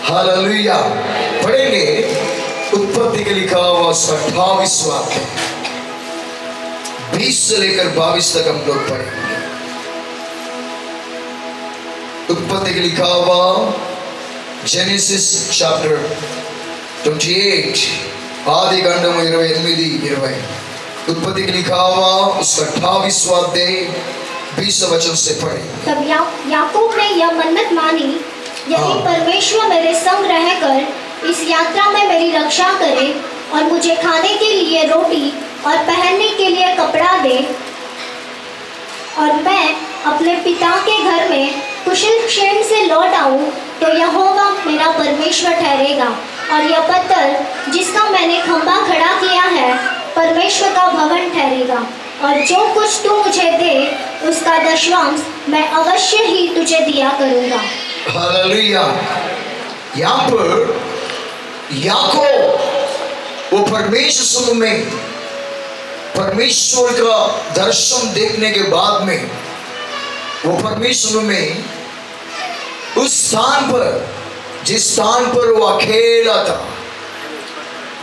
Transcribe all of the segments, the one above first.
Hallelujah. पढ़ेंगे उत्पत्ति के लिखा हुआ 28वां अध्याय 20 से लेकर 22 तक हम लोग पढ़ेंगे। उत्पत्ति के लिखा हुआ जेनेसिस चैप्टर 28 आदि कांडम 28-20 उत्पत्ति के लिखा हुआ उसका 28वां अध्याय 20 वचन से पढ़े। तब याकूब ने यह मन्नत मानी, यदि परमेश्वर मेरे संग रहकर इस यात्रा में मेरी रक्षा करे और मुझे खाने के लिए रोटी और पहनने के लिए कपड़ा दे और मैं अपने पिता के घर में कुशल क्षेम से लौट आऊं, तो यहोवा मेरा परमेश्वर ठहरेगा और यह पत्थर जिसका मैंने खंभा खड़ा किया है परमेश्वर का भवन ठहरेगा। और जो कुछ तू मुझे दे उसका दशवांश मैं अवश्य ही तुझे दिया करूंगा। हालेलुया। यहाँ पर याकूब वो परमेश्वर में परमेश्वर का दर्शन देखने के बाद में वो परमेश्वर में उस स्थान पर, जिस स्थान पर वो अकेला था,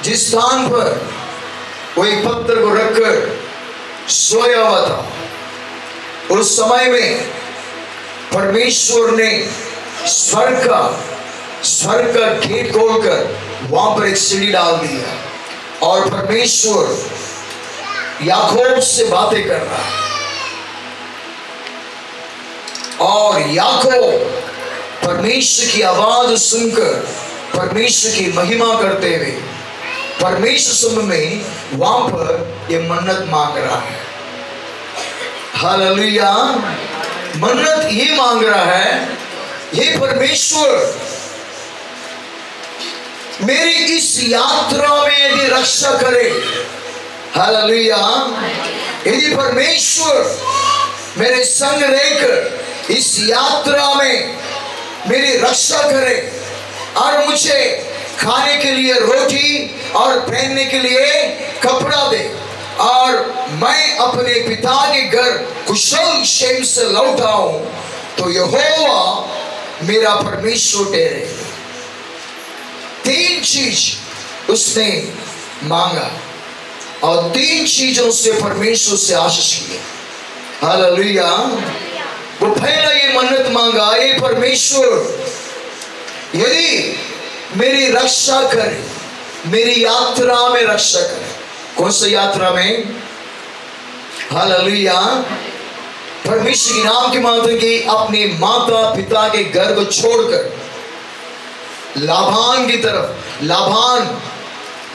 जिस स्थान पर वो एक पत्थर को रखकर सोया हुआ था, उस समय में परमेश्वर ने स्वर्ग का गेट खोलकर वहां पर एक सीढ़ी डाल दिया और परमेश्वर याकूब से बातें कर रहा है। और याकूब परमेश्वर की आवाज सुनकर परमेश्वर की महिमा करते हुए परमेश्वर में वहां पर ये मन्नत मांग रहा है। हालेलुया। मन्नत ये मांग रहा है, ये परमेश्वर मेरी इस यात्रा में यदि रक्षा करे, हालेलुया, यदि परमेश्वर मेरे संग रहकर इस यात्रा में मेरी रक्षा करे और मुझे खाने के लिए रोटी और पहनने के लिए कपड़ा दे और मैं अपने पिता के घर कुशल क्षेम से लौट आऊं, तो यहोवा मेरा परमेश्वर ठहरे। 3 चीज उसने मांगा और 3 चीजों से परमेश्वर से आशीष की। हालेलुया। वो पहला ये मन्नत मांगा, ये परमेश्वर यदि मेरी रक्षा करे, मेरी यात्रा में रक्षा करे। कौन सी यात्रा में? हालेलुया। परमेश्वर के नाम के माध्यम की अपने माता पिता के घर को छोड़कर लाबान की तरफ, लाबान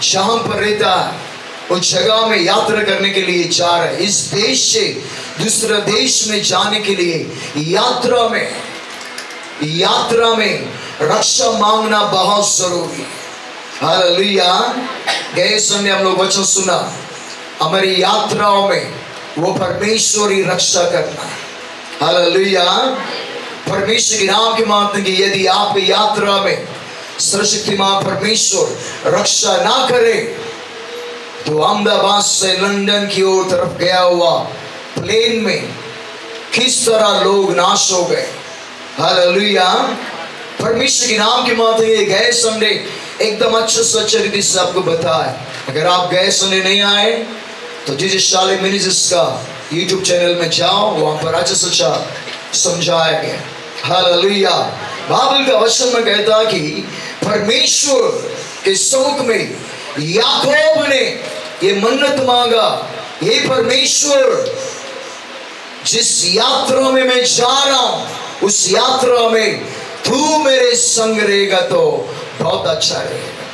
जहां पर रहता है उस जगह में यात्रा करने के लिए जा रहा है। इस देश से दूसरे देश में जाने के लिए यात्रा में रक्षा मांगना बहुत जरूरी है। हालेलुया। गए संडे हम लोग वचन सुना, हमारी यात्राओं में वो परमेश्वर ही रक्षा करना है। हालेलुया। परमेश्वर के नाम के माध्यम की यदि आप यात्रा में सर्वशक्तिमान परमेश्वर रक्षा ना करे, तो अहमदाबाद से लंदन की ओर तरफ गया हुआ प्लेन में किस तरह लोग नाश हो गए। हालेलुया। परमेश्वर के नाम के माध्यम गए संडे एकदम अच्छे से रीति से आपको बताया। अगर आप गए संडे नहीं आए तो जीसस शाले मिनिस्ट्रीज का यूट्यूब चैनल में जाओ, वहां पर अच्छे से समझाया गया। हालेलुया। बाइबल का वचन में कहता कि परमेश्वर के सम्मुख में याकूब ने ये मन्नत मांगा, ये परमेश्वर जिस यात्रा में मैं जा रहा हूं उस यात्रा में तू मेरे संग रहेगा तो बहुत अच्छा रहेगा।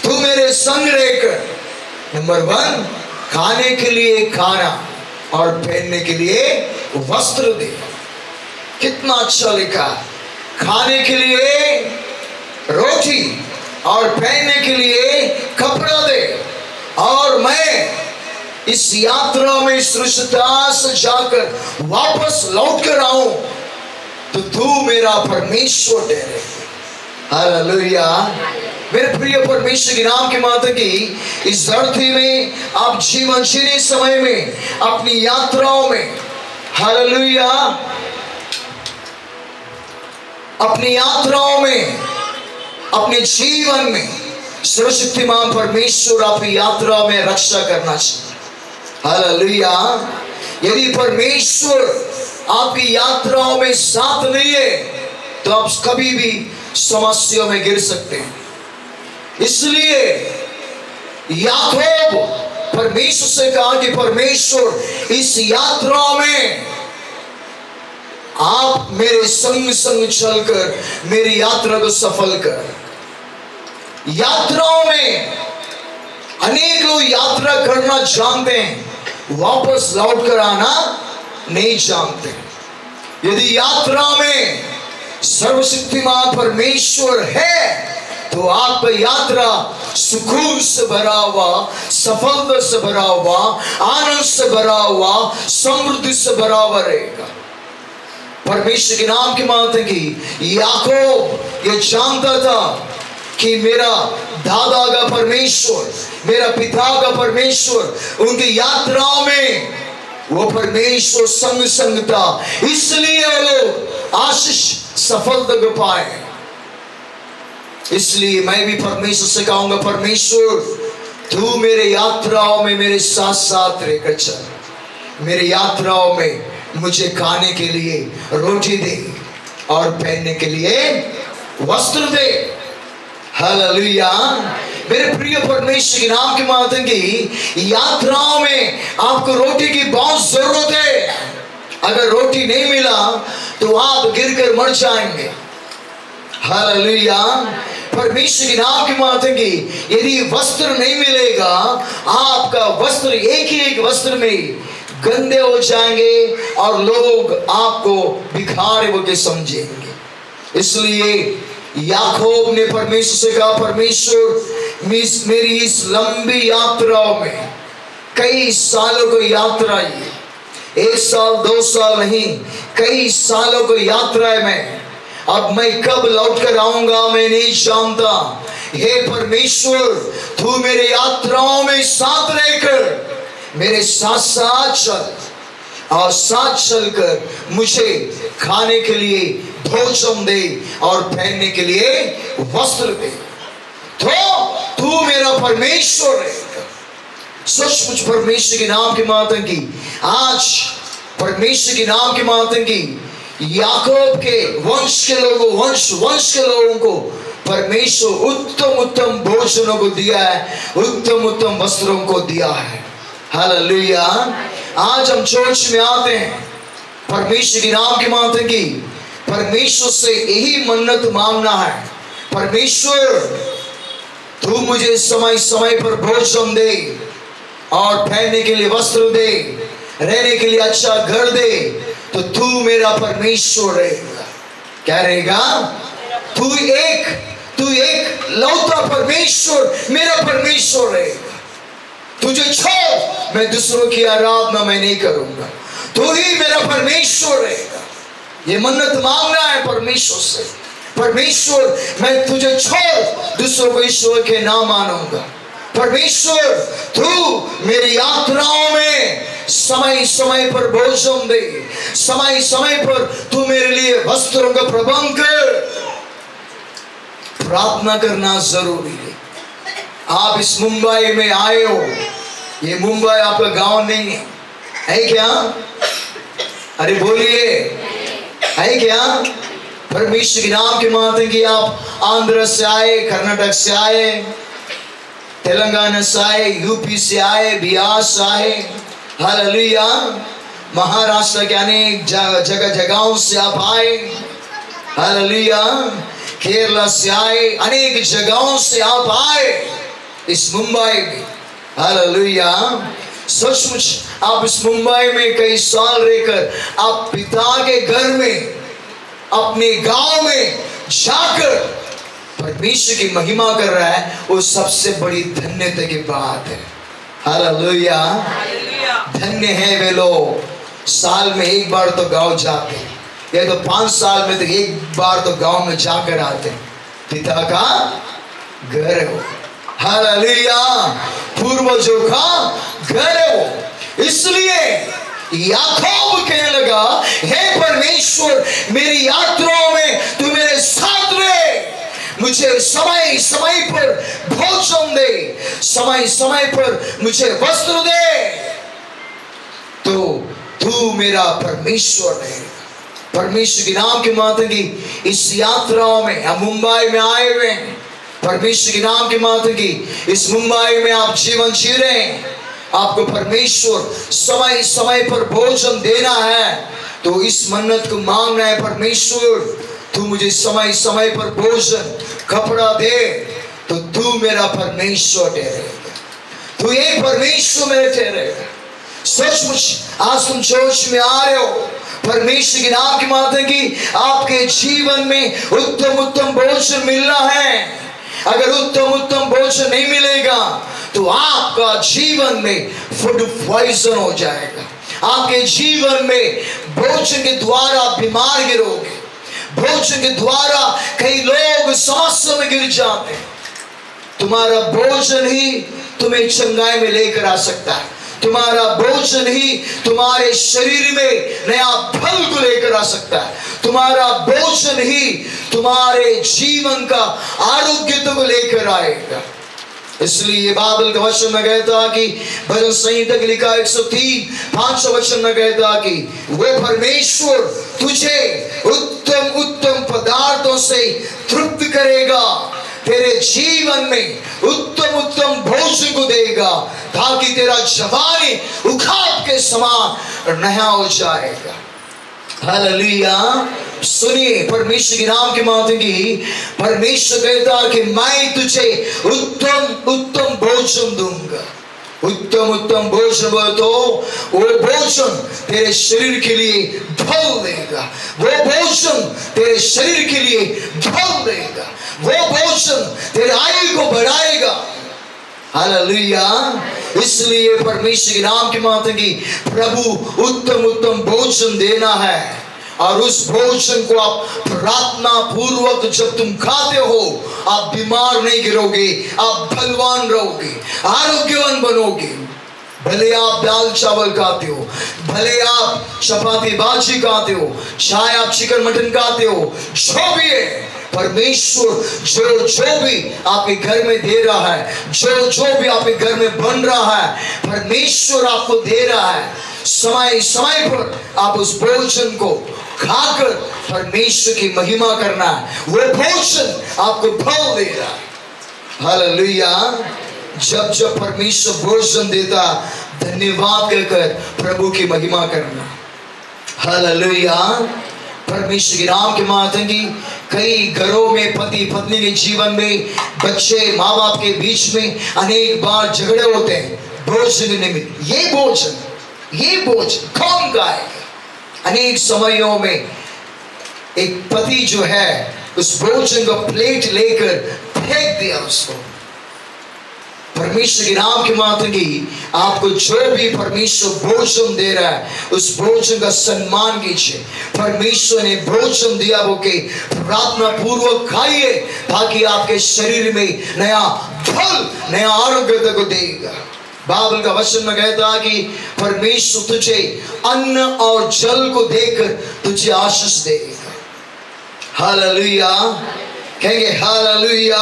तू मेरे संग रहकर नंबर 1 खाने के लिए खाना और पहनने के लिए वस्त्र दे। कितना अच्छा लिखा, खाने के लिए रोटी और पहनने के लिए कपड़ा दे और मैं इस यात्रा में सुरक्षितता से जाकर वापस लौट कर आऊं, तो तू मेरा परमेश्वर ठहरे। हालेलुया। मेरे प्रिय परमेश्वर के नाम के माता की इस धरती में आप जीवन जीने समय में अपनी यात्राओं में, हालेलुया, अपनी यात्राओं में अपने जीवन में सर्वशक्तिमान परमेश्वर आपकी यात्रा में रक्षा करना चाहिए। हालेलुया। यदि परमेश्वर आपकी यात्राओं में साथ नहीं है तो आप कभी भी समस्या में गिर सकते हैं। इसलिए याकूब परमेश्वर से कहा कि परमेश्वर इस यात्रा में आप मेरे संग संग चलकर मेरी यात्रा को सफल कर। यात्राओं में अनेक लोग यात्रा करना जानते हैं, वापस लौट कर आना नहीं जानते। यदि यात्रा में सर्वशक्तिमान परमेश्वर है तो आपका यात्रा सुकून से भरा हुआ, सफलता से भरा हुआ, आनंद से भरा हुआ, समृद्धि से भरा हुआ रहेगा। परमेश्वर के नाम की बात है कि याकूब ये जानता था कि मेरा दादा का परमेश्वर, मेरा पिता का परमेश्वर उनकी यात्राओं में वो परमेश्वर संग संग था, इसलिए वो लोग आशीष सफलता को पाए। इसलिए मैं भी परमेश्वर से कहूंगा, परमेश्वर तू मेरे यात्राओं में मेरे साथ साथ रहकर चल। मेरे यात्राओं में मुझे खाने के लिए रोटी दे और पहनने के लिए वस्त्र दे। हालेलुया। मेरे प्रिय परमेश्वर के नाम की बात है कि यात्राओं में आपको रोटी की बहुत जरूरत है। अगर रोटी नहीं मिला तो आप गिरकर मर जाएंगे। हालेलुया। परमेश्वर के नाम की बात है कि यदि वस्त्र नहीं मिलेगा, आपका वस्त्र एक वस्त्र में गंदे हो जाएंगे और लोग आपको भिखारी बोल के समझेंगे। इसलिए याकूब ने परमेश्वर से कहा, परमेश्वर मेरी इस लंबी यात्राओं में कई सालों को यात्रा है, 1 साल 2 साल नहीं, कई सालों को यात्रा है। अब मैं कब लौट कर आऊंगा मैं नहीं जानता। हे परमेश्वर तू मेरे यात्राओं में साथ रहकर मेरे साथ साथ चल और साथ चलकर मुझे खाने के लिए भोजन दे और पहनने के लिए वस्त्र दे, तो तू मेरा परमेश्वर है। सचमुच परमेश्वर के नाम की बात है कि आज परमेश्वर के नाम की बात है कि याकूब के वंश के लोगों को परमेश्वर उत्तम उत्तम भोजनों को दिया है, उत्तम उत्तम वस्त्रों को दिया है। हालेलुया। आज हम चर्च में आते हैं, परमेश्वर के नाम की बात है कि परमेश्वर से यही मन्नत मांगना है, परमेश्वर तू मुझे समय समय पर भोजन दे और पहनने के लिए वस्त्र दे, रहने के लिए अच्छा घर दे, तो तू मेरा परमेश्वर रहेगा। क्या रहेगा? तू एक लौता परमेश्वर मेरा परमेश्वर रहेगा। तुझे छोड़ मैं दूसरों की आराधना मैं नहीं करूंगा, तू ही मेरा परमेश्वर रहेगा। ये मन्नत मांगना है परमेश्वर से, परमेश्वर मैं तुझे छोड़ दूसरों को ईश्वर के नाम मानूंगा। परमेश्वर तू मेरी यात्राओं में समय समय पर भोजन दे, समय समय पर तू मेरे लिए वस्त्रों का प्रबंध कर। प्रार्थना करना जरूरी है। आप इस मुंबई में आए हो, ये मुंबई आपका गांव नहीं है क्या? अरे बोलिए, है क्या? परमेश्वर के नाम के माध्यम कि आप आंध्र से आए, कर्नाटक से आए, तेलंगाना से आए, यूपी से आए, बिहार से आए, हालेलुया, महाराष्ट्र के अनेक जगहों से आप आए, हालेलुया, केरला से आए, अनेक जगहों से आप आए इस मुंबई में, हालेलुया। सचमुच आप इस मुंबई में कई साल रहकर आप पिता के घर में, अपने गांव में जाकर परमेश्वर की महिमा कर रहा है, वो सबसे बड़ी धन्यता की बात है। हालेलुया। धन्य है वे लोग साल में एक बार तो गांव जाते, या तो 5 साल में तो एक बार तो गांव में जाकर आते। पिता का घर है वो, हालेलुया, पूर्वजों का घर है वो। इसलिए याकूब कहने लगा, हे परमेश्वर मेरी यात्राओं में तू मेरे साथ रहे, मुझे समय समय पर भोजन दे, समय समय पर मुझे वस्त्र दे, तो तू मेरा परमेश्वर है। परमेश्वर के नाम के माध्यम की इस यात्राओं में हम मुंबई में आए हुए हैं। परमेश्वर के नाम के माध्यम की इस मुंबई में आप जीवन जी रहे हैं। आपको परमेश्वर समय समय पर भोजन देना है, तो इस मन्नत को मांगना है, परमेश्वर तू मुझे समय समय पर भोजन कपड़ा दे, तो तू मेरा परमेश्वर ठहरेगा, तू एक परमेश्वर मेरे ठहरेगा। सचमुच आज तुम चर्च में आ रहे हो, परमेश्वर के नाम के माध्यम की आपके जीवन में उत्तम उत्तम भोजन मिलना है। अगर उत्तम उत्तम भोजन नहीं मिलेगा तो आपका जीवन में फूड पॉइजन हो जाएगा। आपके जीवन में भोजन के द्वारा बीमार गिरोगे, भोजन के द्वारा कई लोग समस्या में गिर जाते हैं। तुम्हारा भोजन ही तुम्हें चंगाई में लेकर आ सकता है, तुम्हारा भोजन ही तुम्हारे शरीर में नया फल को लेकर आ सकता है, तुम्हारा भोजन ही तुम्हारे जीवन का आरोग्य को लेकर आएगा। इसलिए बाइबल का वचन में कहता कि भजन संहिता के लिखा 103:5 वचन में कहता कि वो परमेश्वर तुझे उत्तम उत्तम पदार्थों से तृप्त करेगा, तेरे जीवन में उत्तम उत्तम भोजन को देगा, ताकि तेरा जवानी उखाब के समान नया हो जाएगा। हालेलुया। सुनिए, परमेश्वर के नाम के माध्यम की परमेश्वर कहता कि मैं तुझे उत्तम उत्तम भोजन दूंगा। उत्तम उत्तम भोजन तो वो भोजन तेरे शरीर के लिए फल देगा, वो भोजन तेरे शरीर के लिए फल देगा, वो भोजन तेरे आयु को बढ़ाएगा। हालेलुया। इसलिए परमेश्वर के नाम के माध्यम की प्रभु उत्तम उत्तम भोजन देना है, और उस भोजन को आप प्रार्थना पूर्वक जब तुम खाते हो, आप बीमार नहीं गिरोगे, आप बलवान रहोगे, आरोग्यवान बनोगे। भले आप दाल चावल खाते हो, भले आप चपाती बाजी खाते हो, चाहे आप चिकन मटन खाते हो, जो भी है, परमेश्वर जो भी आपके घर में दे रहा है, जो भी आपके घर में बन रहा है, परमेश्वर आपको दे रहा है। समय समय पर आप उस भोजन को खाकर परमेश्वर की महिमा करना है, वो भोजन आपको फल दे रहा है। हालेलुया। जब जब परमेश्वर भोजन देता, धन्यवाद कहकर प्रभु की महिमा करना। हालेलुया। परमेश्वर के नाम के माध्यम की कई घरों में पति पत्नी के जीवन में, बच्चे माँ बाप के बीच में अनेक बार झगड़े होते हैं भोजन निमित्त। ये भोजन कौन खाएगा? अनेक समयों में एक पति जो है उस भोजन को प्लेट लेकर फेंक दिया उसको। परमेश्वर के नाम के माध्यम की आपको जो भी परमेश्वर भोजन दे रहा है, उस भोजन का सम्मान कीजिए। परमेश्वर ने भोजन दिया वो के प्रार्थना पूर्वक खाइए, ताकि आपके शरीर में नया फल, नया आरोग्य को देगा। बाइबल का वचन में कहता है कि परमेश्वर तुझे अन्न और जल को देकर तुझे आशीष देगा। हालेलुया। कहेंगे हालेलुया।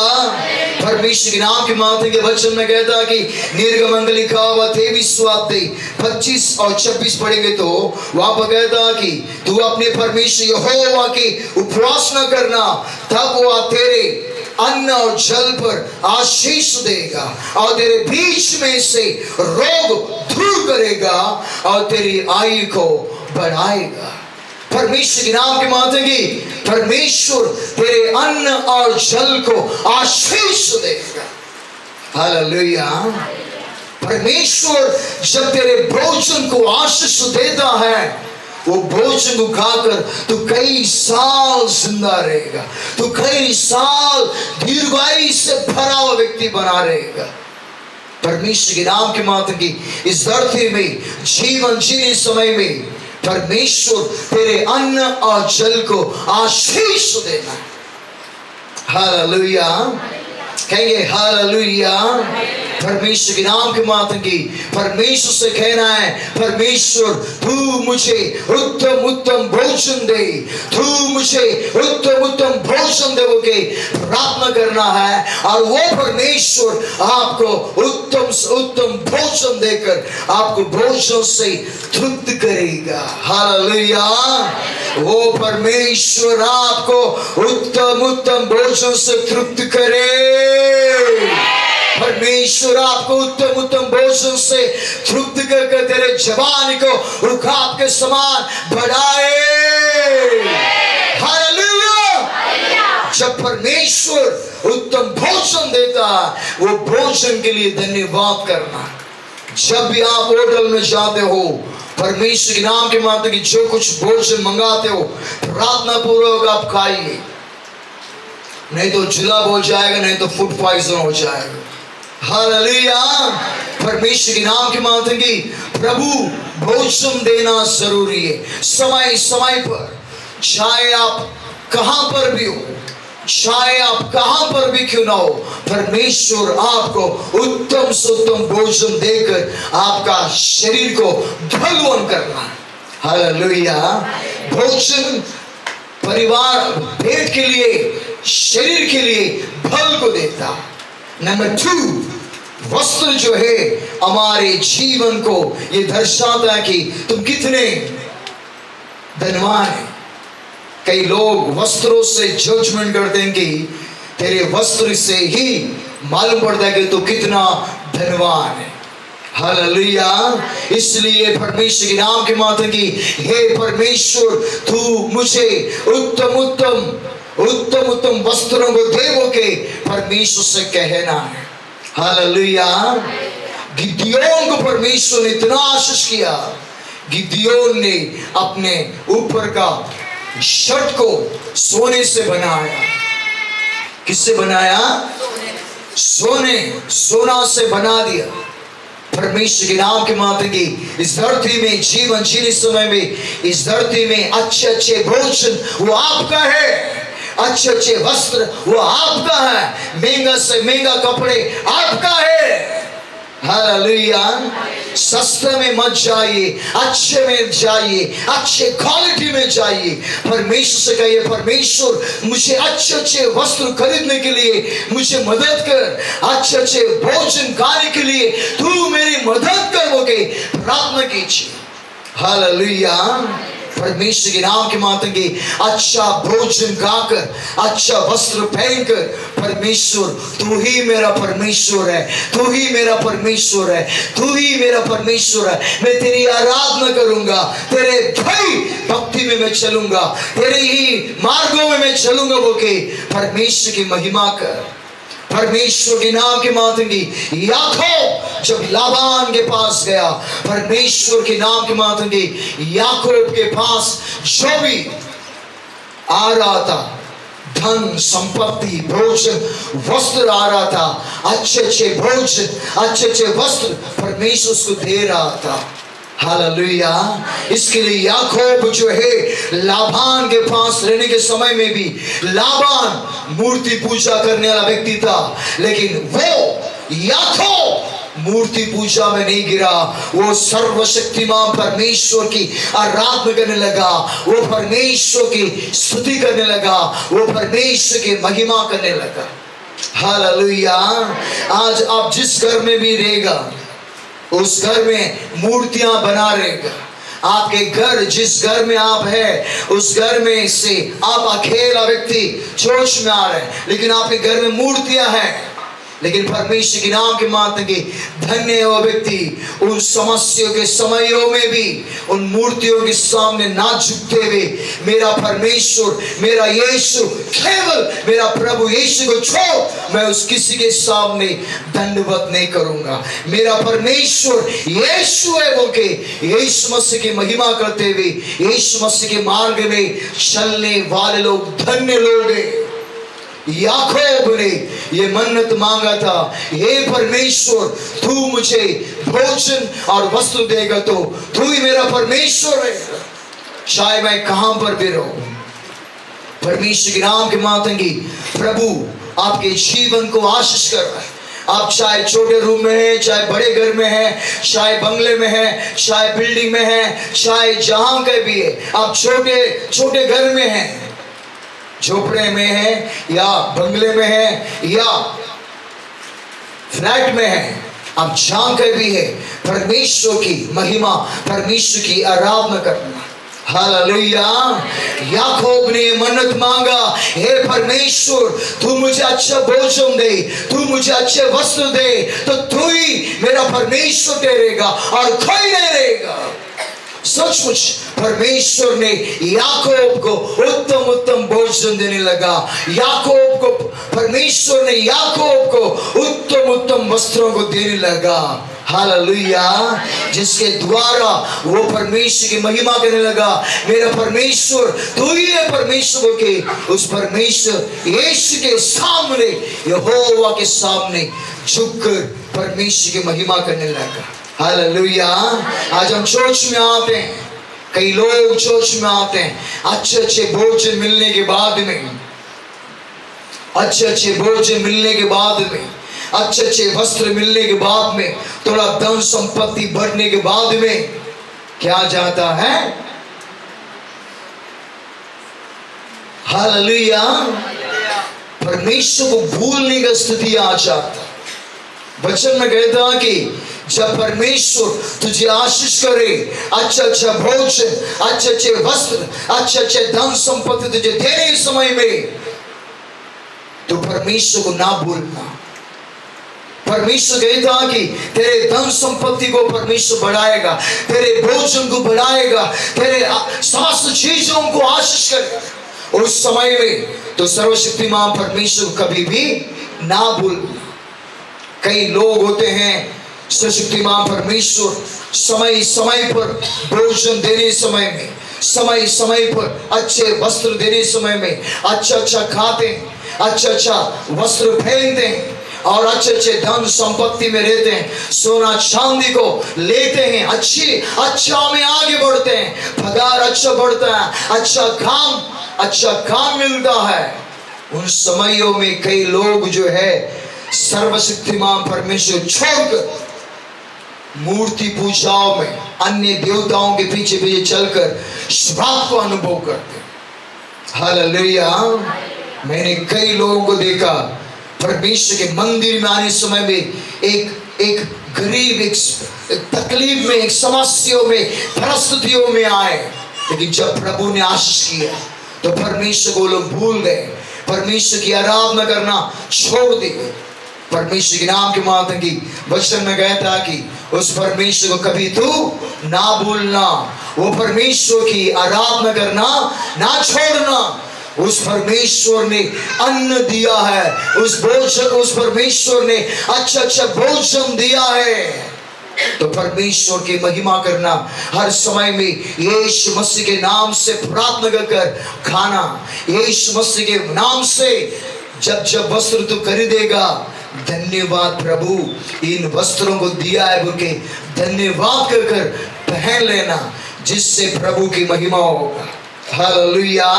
परमेश्वर के नाम के माध्यम के वचन में कहता है कि निर्गमन लिखा हुआ 23वां अध्याय 25 और 26 पढ़ेंगे तो वहां पर कहता है कि तू अपने परमेश्वर यहोवा की उपासना करना, तब वह तेरे अन्न और जल पर आशीष देगा, और तेरे बीच में से रोग दूर करेगा, और तेरी आयु को बढ़ाएगा। परमेश्वर के नाम के माध्यम की परमेश्वर तेरे अन्न और जल को आशीष देगा। हालेलुया। परमेश्वर जब तेरे भोजन को आशीष देता है, वो भोजन को खाकर तू कई साल जिंदा रहेगा, तू कई साल दीर्घायु से भरा हुआ व्यक्ति बना रहेगा। परमेश्वर के नाम के माध्यम की इस धरती में जीवन जीने समय में परमेश्वर तेरे अन्न और जल को आशीष देना है। हालेलुया। कहेंगे हालेलुया। परमेश्वर के नाम के माध्यम की परमेश्वर से कहना है, परमेश्वर तू मुझे उत्तम उत्तम भोजन दे, तू मुझे उत्तम उत्तम भोजन दे के प्रार्थना करना है। और वो परमेश्वर आपको उत्तम से उत्तम भोजन देकर आपको भोजन से तृप्त करेगा। हालेलुया। वो परमेश्वर आपको उत्तम उत्तम भोजन से तृप्त करे। परमेश्वर आपको उत्तम उत्तम भोजन से तृप्त करके तेरे जवानी को उखाब के समान बढ़ाए। हालेलुया। जब परमेश्वर उत्तम भोजन देता है, वो भोजन के लिए धन्यवाद करना। जब भी आप होटल में जाते हो, परमेश्वर के नाम के माध्यम की जो कुछ भोजन मंगाते हो, प्रार्थना पूर्वक आप खाइए, नहीं तो जुलाब हो जाएगा, नहीं तो फूड पॉइजन हो जाएगा। हालेलुया। परमेश्वर के नाम के माध्यम की प्रभु भोजन देना जरूरी है, समय समय पर। चाहे आप कहां पर भी हो, चाहे आप कहां पर भी क्यों ना हो, परमेश्वर आपको उत्तम से उत्तम भोजन देकर आपका शरीर को बलवान करना है। हालेलुया। भोजन परिवार पेट के लिए, शरीर के लिए बल को देता है। नंबर 2, वस्त्र जो है हमारे जीवन को ये दर्शाता है कि तुम कितने धनवान हैं। कई लोग वस्त्रों से जजमेंट करते हैं कि तेरे वस्त्र से ही मालूम पड़ता है कि तू कितना धनवान है। हालेलुया। इसलिए परमेश्वर के नाम के माध्यम की, हे परमेश्वर तू मुझे उत्तम उत्तम वस्त्रों को देवो के परमेश्वर से कहना है। हालेलुया। गिदियोन को परमेश्वर ने इतना आशीष किया, गिदियोन ने अपने ऊपर का शर्ट को सोने से बनाया। किससे बनाया? सोना से बना दिया। परमेश्वर के नाम के माध्यम की इस धरती में जीवन जीने समय में, इस धरती में अच्छे अच्छे भोजन वो आपका है, अच्छे अच्छे वस्त्र वो आपका है, महंगा से महंगा कपड़े आपका है। हालेलुया। सस्ते में मत जाइए, अच्छे में जाइए, अच्छे क्वालिटी में जाइए। परमेश्वर से कहिए, परमेश्वर मुझे अच्छे अच्छे वस्त्र खरीदने के लिए मुझे मदद कर, अच्छे अच्छे भोजन खाने के लिए तू मेरी मदद करोगे, प्रार्थना कीजिए। हालेलुया। परमेश्वर के नाम के माध्यम की अच्छा भोजन खाकर, अच्छा वस्त्र पहनकर, परमेश्वर तू ही मेरा परमेश्वर है, तू ही मेरा परमेश्वर है, तू ही मेरा परमेश्वर है। मैं तेरी आराधना करूंगा, तेरे भक्ति में मैं चलूंगा, तेरे ही मार्गों में मैं चलूंगा। वो के परमेश्वर की महिमा कर। परमेश्वर के नाम के माध्यम की याकूब जब लाबान के पास गया, परमेश्वर के नाम के माध्यम की याकूब के पास जो भी आ रहा था, धन संपत्ति भोजन वस्त्र आ रहा था, अच्छे अच्छे भोजन अच्छे अच्छे वस्त्र परमेश्वर उसको दे रहा था। हालेलुया। इसके लिए याकूब जो है लाबान के पास रहने के समय में भी, लाबान मूर्ति पूजा करने वाला व्यक्ति था, लेकिन वो याकूब मूर्ति पूजा में नहीं गिरा। वो सर्वशक्तिमान परमेश्वर की आराधना करने लगा, वो परमेश्वर की स्तुति करने लगा, वो परमेश्वर की महिमा करने लगा। हालेलुया। आज आप जिस घर में भी रहेगा, उस घर में मूर्तियां बना रहेगा। आपके घर, जिस घर में आप हैं, उस घर में से आप अकेला व्यक्ति जोश में आ रहे हैं, लेकिन आपके घर में मूर्तियां हैं। लेकिन परमेश्वर के नाम के माध्यम की धन्य है वो व्यक्ति उन समस्याओं के समयों में भी उन मूर्तियों के सामने ना झुकते हुए, मेरा परमेश्वर, मेरा यीशु, केवल मेरा प्रभु यीशु को छोड़ मैं उस किसी के सामने दंडवत नहीं करूंगा। मेरा परमेश्वर यीशु है वो के यीशु मसीह की महिमा करते हुए यीशु मसीह के मार्ग में चलने वाले लोग धन्य लोग हैं। याकूब ने ये मन्नत मांगा था, हे परमेश्वर तू मुझे भोजन और वस्त्र देगा तो तू ही मेरा परमेश्वर है, चाहे मैं कहां पर भी रहूं। परमेश्वर के नाम के माध्यम की प्रभु आपके जीवन को आशीष कर रहा है, आप चाहे छोटे रूम में हैं, चाहे बड़े घर में हैं, चाहे बंगले में हैं, चाहे बिल्डिंग में हैं, चाहे जहां के भी है, आप छोटे छोटे घर में हैं, झोपड़े में हैं या बंगले में हैं या फ्लैट में हैं, आप जहां के भी है, परमेश्वर की महिमा, परमेश्वर की आराधना करना। हालेलुया। याकूब ने मन्नत मांगा, हे परमेश्वर तू मुझे अच्छा भोजन दे, तू मुझे अच्छे वस्त्र दे, तो तू ही मेरा परमेश्वर ठहरेगा और कोई नहीं रहेगा। सचमुच परमेश्वर ने याकूब को उत्तम उत्तम भोजन देने लगा। याकूब को परमेश्वर ने याकूब को उत्तम उत्तम वस्त्रों को देने लगा। हालेलुया। जिसके द्वारा वो परमेश्वर की महिमा करने लगा, मेरा परमेश्वर तू ही है परमेश्वर के, उस परमेश्वर यीशु के सामने, यहोवा के सामने झुककर परमेश्वर की महिमा करने लगा। हालेलुया। आज हम चर्च में आते हैं, कई लोग चर्च में आते हैं अच्छे अच्छे भोजन मिलने के बाद में, अच्छे अच्छे भोजन मिलने के बाद में, अच्छे अच्छे वस्त्र मिलने के बाद में, थोड़ा धन संपत्ति बढ़ने के बाद में क्या जाता है? हालेलुया। परमेश्वर को भूलने का स्थिति आ जाता। वचन में कहता है कि जब परमेश्वर तुझे आशीष करे, अच्छा अच्छा भोजन, अच्छे अच्छे वस्त्र, अच्छे अच्छे धन संपत्ति तुझे देने के समय में, तो परमेश्वर को ना भूलना। परमेश्वर कहता कि तेरे धन संपत्ति को परमेश्वर बढ़ाएगा, तेरे भोजन को बढ़ाएगा, तेरे समस्त चीजों को आशीष करेगा। उस समय में तो सर्वशक्तिमान परमेश्वर कभी भी ना भूलना। कई लोग होते हैं, सर्वशक्तिमान परमेश्वर समय समय पर भोजन देने समय में, समय समय पर अच्छे वस्त्र देने समय में अच्छा अच्छा खाते हैं, अच्छा अच्छा वस्त्र पहनते हैं और अच्छे अच्छे धन संपत्ति में रहते हैं, सोना चांदी को लेते हैं, अच्छा में आगे बढ़ते हैं, पगार अच्छा बढ़ता है, अच्छा काम मिलता है। उन समयों में कई लोग जो है सर्वशक्तिमान परमेश्वर छोड़कर मूर्ति पूजाओं में, अन्य देवताओं के पीछे पीछे चलकर श्राप को अनुभव करते। हालेलुया। मैंने कई लोगों को देखा परमेश्वर के मंदिर में आने समय में एक गरीब, एक तकलीफ में, एक समस्याओं में, परिस्थितियों में आए, लेकिन जब प्रभु ने आशीष किया तो परमेश्वर को लोग भूल गए, परमेश्वर की आराधना करना छोड़ दिए। परमेश्वर के नाम के माध्यम की वचन में कहता कि उस परमेश्वर को कभी तू ना भूलना, वो परमेश्वर की आराधना करना ना छोड़ना। उस परमेश्वर ने अन्न दिया है, उस परमेश्वर ने अच्छा अच्छा भोजन दिया है, तो परमेश्वर की महिमा करना, हर समय में यीशु मसीह के नाम से प्रार्थना कर खाना, यीशु मसीह के नाम से जब वस्त्र तू खरीदेगा, धन्यवाद प्रभु इन वस्त्रों को दिया है बोल के धन्यवाद कर पहन लेना, जिससे प्रभु की महिमा होगा। हालेलुया।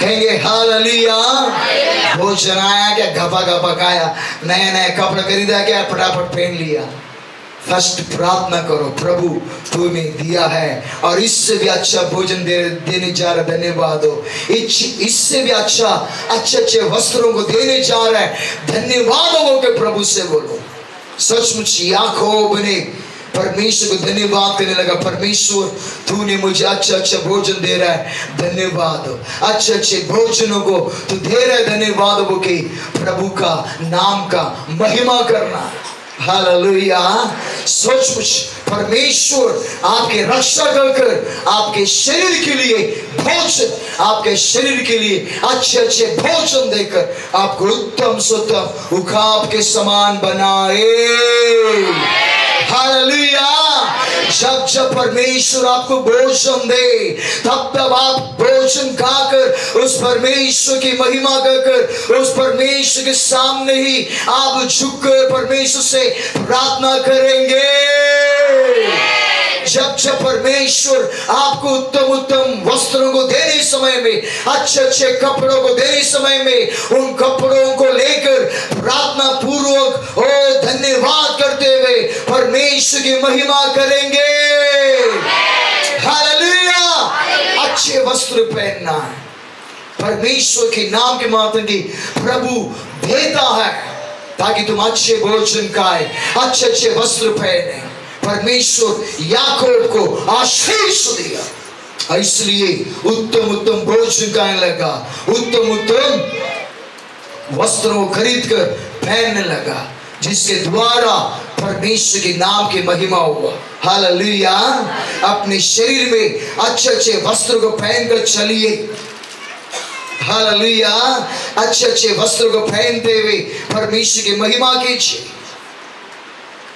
कहेंगे हालेलुया। भोजन आया क्या, घपा घपा खाया, नया नया कपड़ा खरीदा क्या, फटाफट पहन लिया। फर्स्ट प्रार्थना करो, प्रभु तूने दिया है और इससे भी अच्छा भोजन देने जा रहा, धन्यवाद हो। इससे भी अच्छे वस्त्रों को देने जा रहा है, धन्यवाद हो के प्रभु से बोलो। सचमुच याकूब ने परमेश्वर को धन्यवाद करने लगा, परमेश्वर तूने मुझे अच्छा भोजन दे रहा है, धन्यवाद हो। अच्छे भोजनों को तू दे रहा है, धन्यवाद हो कि प्रभु का नाम का महिमा करना। हालेलुया। सचमुच परमेश्वर आपके रक्षा कर आपके शरीर के लिए भोजन, आपके शरीर के लिए अच्छे भोजन देकर आपको उत्तम से उत्तम उखाब के समान बनाए। हालेलुया। जब परमेश्वर आपको भोजन दे, तब आप भोजन खाकर उस परमेश्वर की महिमा कर उस परमेश्वर के सामने ही आप झुककर परमेश्वर से प्रार्थना करेंगे। जब परमेश्वर आपको उत्तम वस्त्रों को देने समय में, अच्छे कपड़ों को देने समय में, उन कपड़ों को लेकर प्रार्थना पूर्वक ओ की महिमा करेंगे। हालेलुया। अच्छे वस्त्र पहनना है, परमेश्वर के नाम के माध्यम की प्रभु देता है ताकि तुम अच्छे भोजन खाए, अच्छे अच्छे वस्त्र पहने। परमेश्वर याकूब को आशीष दिया, इसलिए उत्तम उत्तम भोजन खाने लगा, उत्तम उत्तम वस्त्रों को खरीद कर पहनने लगा, जिसके द्वारा परमेश्वर के नाम की महिमा हुआ। हालेलुया। अपने शरीर में अच्छे अच्छे वस्त्र को पहनकर चलिए। हालेलुया। अच्छे अच्छे वस्त्र को पहनते हुए परमेश्वर की महिमा कीजिए।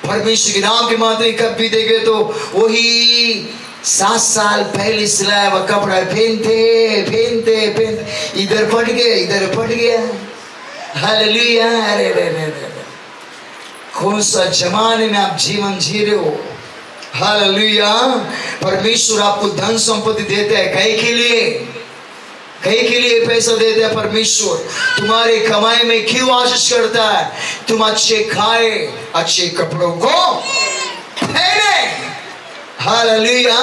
परमेश्वर के नाम के माध्यम कब भी देखे तो वही 7 साल पहले सिलाया हुआ कपड़ा पहनते पहनते पहनते, इधर फट गया, इधर फट गया। हालेलुया। अरे कौन सा जमाने में आप जीवन जी रहे हो। हालेलुया। परमेश्वर आपको धन संपत्ति देता है कई के लिए, कई के लिए पैसा देता है परमेश्वर। तुम्हारे कमाई में क्यों आशीष करता है? तुम अच्छे खाए, अच्छे कपड़ों को पहने। हालेलुया।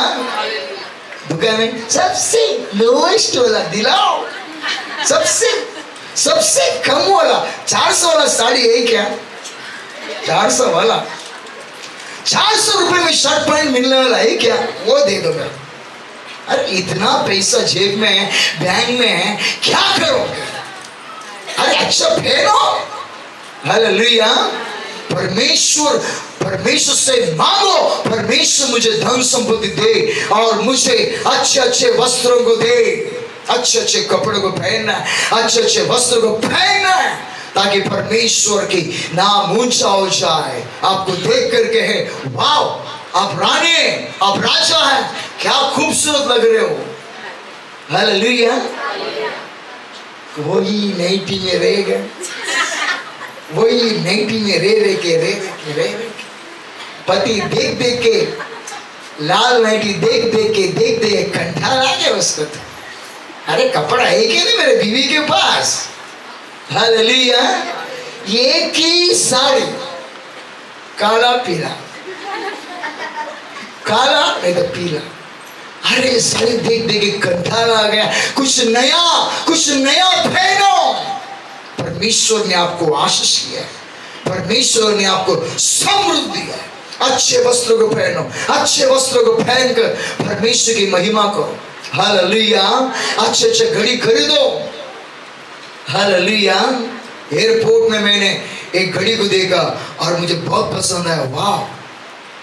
दुकान में सबसे लोएस्ट वाला दिलाओ, सबसे कम वाला 400 वाला साड़ी है क्या? 400 वाला, 400 रुपए में शर्ट पैंट मिलने वाला है क्या? वो दे दो मैं। अरे इतना पैसा जेब में है, बैंक में है, क्या करोगे? अरे अच्छा पहनो। हालेलुया। परमेश्वर से मांगो, परमेश्वर मुझे धन संपत्ति दे और मुझे अच्छे अच्छे वस्त्रों को दे, अच्छे अच्छे कपड़ों को पहनना है, अच्छे अच्छे वस्त्र को पहनना है, ताकि परमेश्वर की नाम ऊंचा हो जाए। आपको देख करके है वाह आप रानी, आप राजा हैं, क्या खूबसूरत लग रहे हो। हालेलुया। वही नाइटी में रह गए, वही नाइटी में रे के पति देख देख के, लाल नाइटी देख देख के कंठा आ गया उसको तो। अरे कपड़ा है कि नहीं मेरे बीवी के पास। हालेलुया। एक ही साड़ी, काला पीला, काला नहीं तो पीला। अरे साड़ी देख देख के कंठा आ गया, कुछ नया पहनो। परमेश्वर ने आपको आशीष किया है, परमेश्वर ने आपको समृद्धि दिया है। अच्छे वस्त्रों को पहनो, अच्छे वस्त्रों को पहनकर परमेश्वर की महिमा करो। हालेलुया। अच्छे अच्छे घड़ी खरीदो। हालेलुया। एयरपोर्ट में मैंने एक घड़ी को देखा और मुझे बहुत पसंद आया। वाह,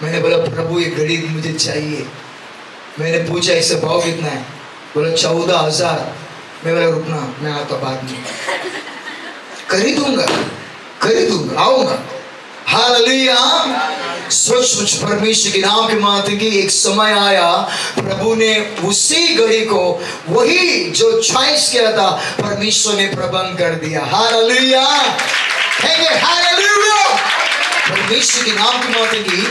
मैंने बोला प्रभु ये घड़ी मुझे चाहिए। मैंने पूछा इससे भाव कितना है? बोला 14,000। मैं बोला रुकना, मैं आता बाद में, खरीदूंगा आऊंगा। हालेलुया। सोच परमेश्वर के नाम के माध्यम की एक समय आया, प्रभु ने उसी घड़ी को वही जो चॉइस किया था परमेश्वर ने प्रबंध कर दिया। हालेलुया। हालेलुया। परमेश्वर के नाम के माध्यम की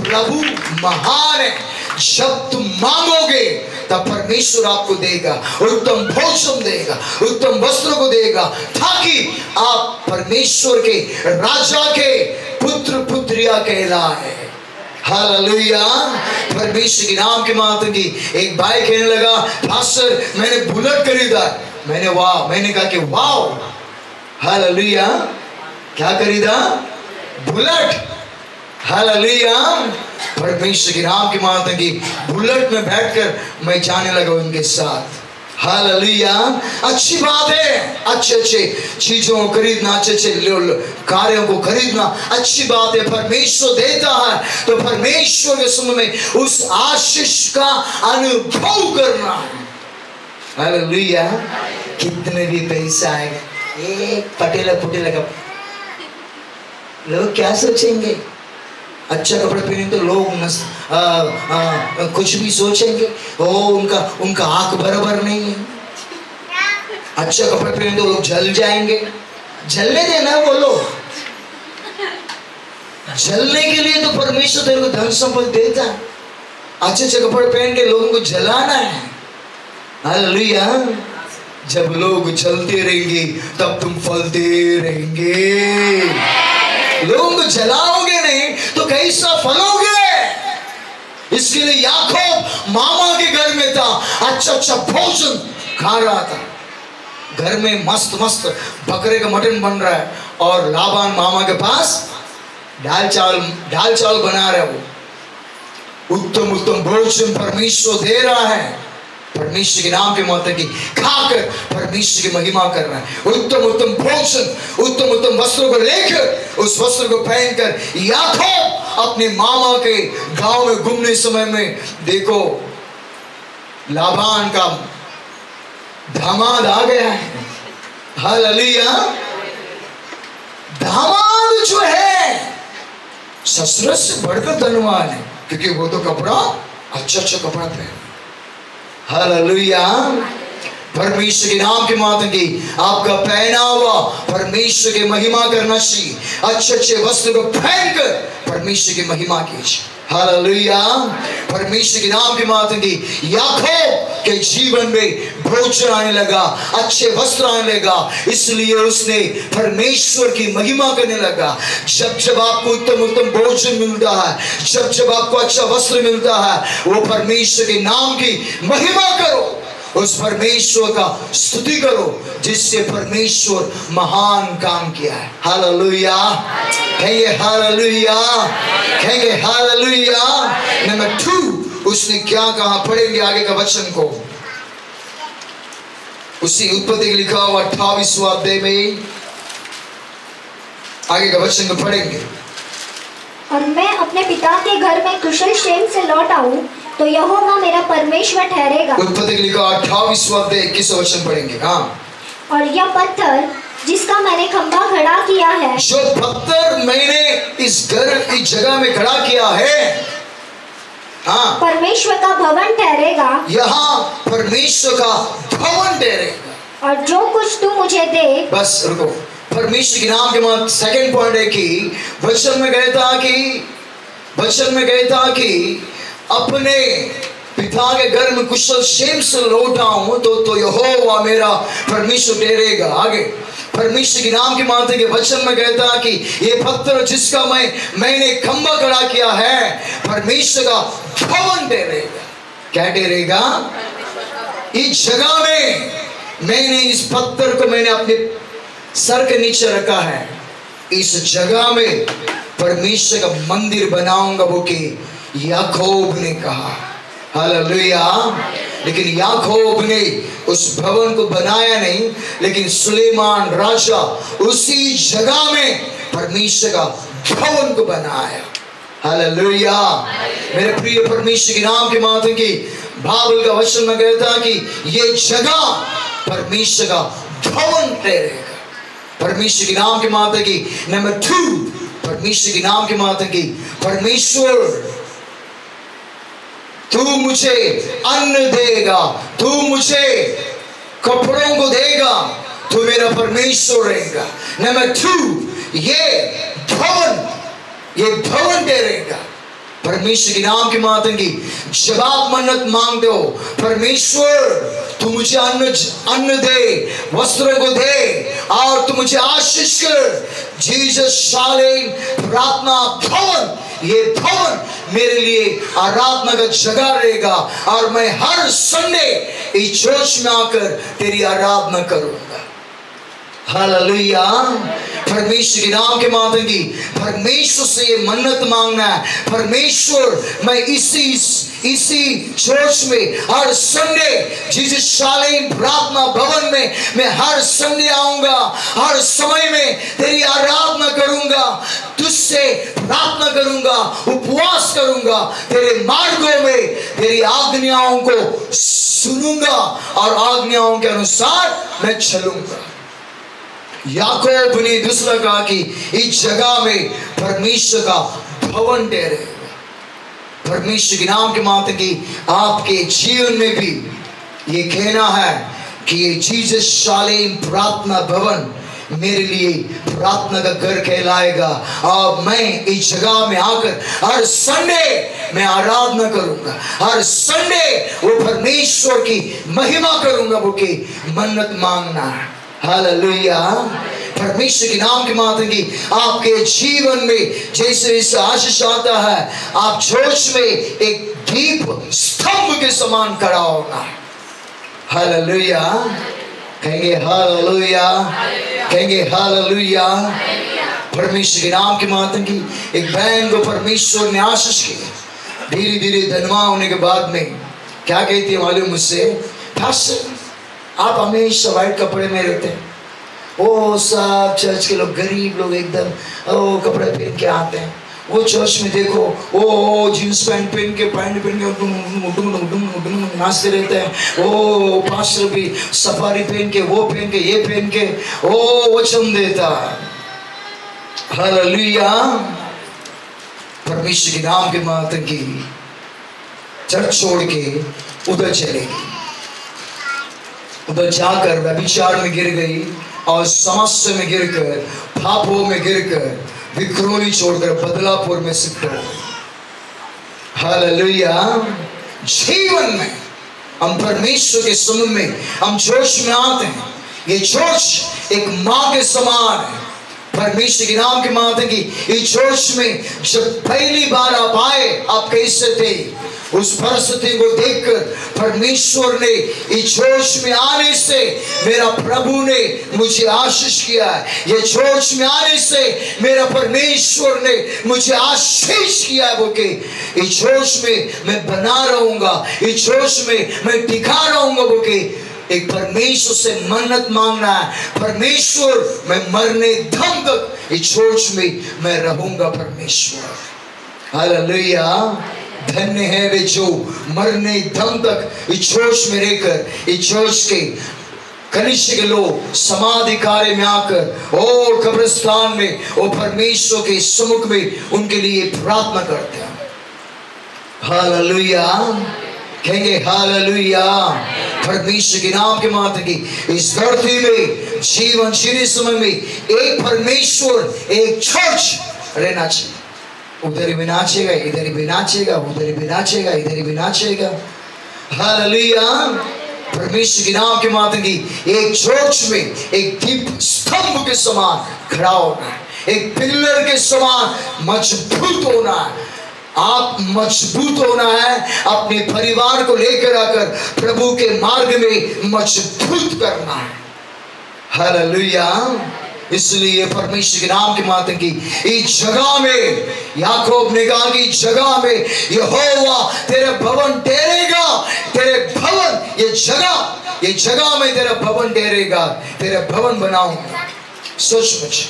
प्रभु महान है। जब तुम मांगोगे तब परमेश्वर आपको देगा, उत्तम भोजन देगा, उत्तम वस्त्रों को देगा, ताकि आप परमेश्वर के राजा के पुत्र पुत्रिया कहलाए। हालेलुया। परमेश्वर के नाम के माध्यम की एक भाई कहने लगा पास्टर मैंने बुलेट खरीदा। मैंने कहा कि वाह। हालेलुया। क्या खरीदा? बुलेट। हालेलुया। परमेश्वर के नाम के माध्यम की बुलेट में बैठकर मैं जाने लगा उनके साथ। हालेलुया। अच्छी बात है, अच्छे अच्छे चीजों को खरीदना, अच्छे अच्छे कार्यों को खरीदना अच्छी बात है। परमेश्वर देता है तो परमेश्वर के समय में उस आशीष का अनुभव करना। हालेलुया। कितने भी पैसा आएगा, एक पटेला का लोग क्या सोचेंगे? अच्छा कपड़े पहने तो लोग कुछ भी सोचेंगे। ओ उनका आंख बराबर नहीं है। अच्छा कपड़े पहने तो लोग जल जाएंगे। जलने देना, बोलो जलने के लिए तो परमेश्वर तेरे को धन संपत्ति देता है। अच्छे अच्छे कपड़े पहन के लोगों को जलाना है। हालेलुया। जब लोग जलते रहेंगे तब तुम फलते रहेंगे। लोगों को जलाओगे नहीं तो कैसा फलोगे? इसके लिए याकूब मामा के घर में था, अच्छा अच्छा भोजन खा रहा था। घर में मस्त मस्त बकरे का मटन बन रहा है और लाबान मामा के पास दाल चावल बना रहा है। वो उत्तम उत्तम भोजन परमेश्वर दे रहा है, परमेश्वर के नाम के महत्व की खाकर परमेश्वर की महिमा कर रहा है। उत्तम उत्तम भोजन, उत्तम उत्तम वस्त्रों को लेकर, उस वस्त्र को पहनकर याकूब अपने मामा के गांव में घूमने समय में देखो लाबान का दामाद आ गया है। हालेलुया। दामाद जो है ससुर से बढ़कर धनवान है, क्योंकि वो तो कपड़ा अच्छा कपड़ा पहने। हालेलुया। परमेश्वर के नाम के माध्यम की आपका पहनावा परमेश्वर की महिमा करना चाहिए। अच्छे वस्त्र को पहनकर परमेश्वर की महिमा कीजिए। हालेलुया। परमेश्वर के नाम के माध्यम की याकूब के जीवन में भोजन आने लगा, अच्छे वस्त्र आने लगा, इसलिए उसने परमेश्वर की महिमा करने लगा। जब आपको उत्तम उत्तम भोजन मिलता है, जब आपको अच्छा वस्त्र मिलता है, वो परमेश्वर के नाम की महिमा करो, उस परमेश्वर का स्तुति करो जिससे परमेश्वर महान काम किया है। हालेलुया। कहेंगे हालेलुया, कहेंगे हालेलुया। नंबर 2, उसने क्या कहा, पढ़ेंगे आगे का वचन को। उसी उत्पत्ति के लिखा हुआ 28वां अध्याय में आगे का वचन को पढ़ेंगे। और मैं अपने पिता के घर में कुशल क्षेम से लौट आऊं तो यहोवा मेरा परमेश्वर ठहरेगा। उत्पत्ति के लिखा 28वां अध्याय 21वां वचन पढ़ेंगे। हाँ। और यह पत्थर जिसका मैंने खंभा खड़ा किया है, जो पत्थर मैंने इस जगह में खड़ा किया है, हाँ, परमेश्वर का भवन ठहरेगा। यहाँ परमेश्वर का भवन ठहरेगा। और जो कुछ तू मुझे दे, बस रुको, परमेश्वर के नाम के बाद सेकंड पॉइंट है कि वचन में कहता कि अपने पिता के घर में कुशल क्षेम से लौट आऊं तो यहोवा मेरा परमेश्वर ठहरेगा। आगे परमेश्वर के नाम के माध्यम के वचन में कहता कि ये पत्थर जिसका मैंने खंभा खड़ा किया है, परमेश्वर का भवन ठहरेगा। क्या ठहरेगा? इस जगह में मैंने इस पत्थर को मैंने अपने सर के नीचे रखा है, इस जगह में परमेश्वर का मंदिर बनाऊंगा, वो कि याकूब ने कहा। हालेलुया। लेकिन याकूब ने उस भवन को बनाया नहीं, लेकिन सुलेमान राजा उसी जगह में परमेश्वर का भवन को बनाया। हालेलुया। मेरे प्रिय परमेश्वर के नाम के माध्यम की बाइबल का वचन में कहता कि ये जगह परमेश्वर का भवन ठहरेगा। परमेश्वर के नाम के माध्यम की नंबर 2, परमेश्वर के नाम के माध्यम की, परमेश्वर तू मुझे अन्न देगा, तू मुझे कपड़ों को देगा, तू मेरा परमेश्वर रहेगा। नंबर 2, ये भवन ठहरेगा। परमेश्वर के नाम के माध्यम की जब आप मन्नत मांगते हो, परमेश्वर तू मुझे अन्न दे, वस्त्र को दे और तू मुझे आशीष कर। जीसस शालेम प्रार्थना भवन, ये भवन मेरे लिए आराधना का जगह रहेगा और मैं हर संडे इस चर्च में आकर तेरी आराधना करूंगा। हालेलुया। परमेश्वर के नाम के माध्यम की परमेश्वर से ये मन्नत मांगना है, परमेश्वर मैं इसी चर्च में हर संडे जीसस शालेम प्रार्थना भवन में मैं हर संडे आऊंगा, हर समय में तेरी आराधना करूंगा, तुझसे प्रार्थना करूंगा, उपवास करूंगा, तेरे मार्गों में तेरी आज्ञाओं को सुनूंगा और आज्ञाओं के अनुसार मैं चलूंगा। याकूब ने दूसरा कहा कि इस जगह में परमेश्वर का भवन ठहरेगा। परमेश्वर के नाम के माध्यम की आपके जीवन में भी ये कहना है कि ये जीसस शालेम प्रार्थना भवन मेरे लिए प्रार्थना का घर कहलाएगा और मैं इस जगह में आकर हर संडे मैं आराधना करूंगा, हर संडे वो परमेश्वर की महिमा करूंगा, वो की मन्नत मांगना है। हालेलुया। परमेश्वर के नाम के माध्यम की आपके जीवन में जैसे आशीष आता है, आप चर्च में एक दीप स्तंभ के समान खड़ा होना है। हालेलुया, कहेंगे हालेलुया, कहेंगे हालेलुया। परमेश्वर के नाम के माध्यम की एक बहन को परमेश्वर ने आशीष किया। धीरे धीरे धनवान होने के बाद में क्या कहती है मालूम मुझसे, पास्टर आप हमेशा व्हाइट कपड़े में रहते हैं। वो सब चर्च के लोग, गरीब लोग एकदम ओ कपड़े पहन के आते हैं। वो चर्च में देखो वो जींस पैंट पहन के नाचते रहते हैं। वो पास्टर भी सफारी पहन के, वो पहन के, ये पहन के ओ वचन देता। हालेलुया, परमेश्वर के नाम के माध्यम की चर्च छोड़ के उधर चलेगी। उधर जाकर व्यभिचार में गिर गई और समस्या में गिरकर, पापों में गिरकर, विक्रोली छोड़कर बदलापुर में शिफ्ट हो। हालेलुया, जीवन में हम परमेश्वर के समूह में हम चर्च में आते हैं। ये चर्च एक माँ के समान है। परमेश्वर के नाम के माध्यम की इस चर्च में जब पहली बार आप आए, आप कैसे थे? उस परिस्थिति को देखकर परमेश्वर ने इस चर्च में आने से मेरा प्रभु ने मुझे आशीष किया है। ये चर्च में आने से मेरा परमेश्वर ने मुझे आशीष किया है। बोके इस चर्च में मैं बना रहूंगा, इस चर्च में मैं टिका रहूंगा। बोके एक परमेश्वर से मन्नत मांगना है, परमेश्वर मैं मरने दम तक इस चर्च में मैं रहूंगा। परमेश्वर हालेलुया, धन्य है वे जो मरने दम तक इस चर्च में रहकर, इस चर्च के कनिष्ठ के लोग समाधि कार्य में आकर और कब्रिस्तान में और परमेश्वर के सम्मुख में उनके लिए प्रार्थना करते हैं। हालेलुया, कहेंगे हालेलुया। परमेश्वर के नाम के माध्यम की इस धरती में जीवन जीने समय में एक परमेश्वर, एक चर्च रहना चाहिए। उधर भी नाचेगा, इधर भी नाचेगा, उधर भी नाचेगा, इधर भी नाचेगा। हालेलुया, परमेश्वर के नाम के माध्यम की एक चर्च में एक दीप स्तंभ के समान खड़ा होना है, एक पिलर के समान मजबूत होना है। आप मजबूत होना है, अपने परिवार को लेकर आकर प्रभु के मार्ग में मजबूत करना है। हालेलुया, इसलिए परमेश्वर के नाम के माध्यम की इस जगह में याकूब ने कहा कि जगह में यहोवा तेरे भवन ठहरेगा, तेरे भवन, ये जगह में तेरा भवन ठहरेगा, तेरा भवन बनाऊंगा। सचमुच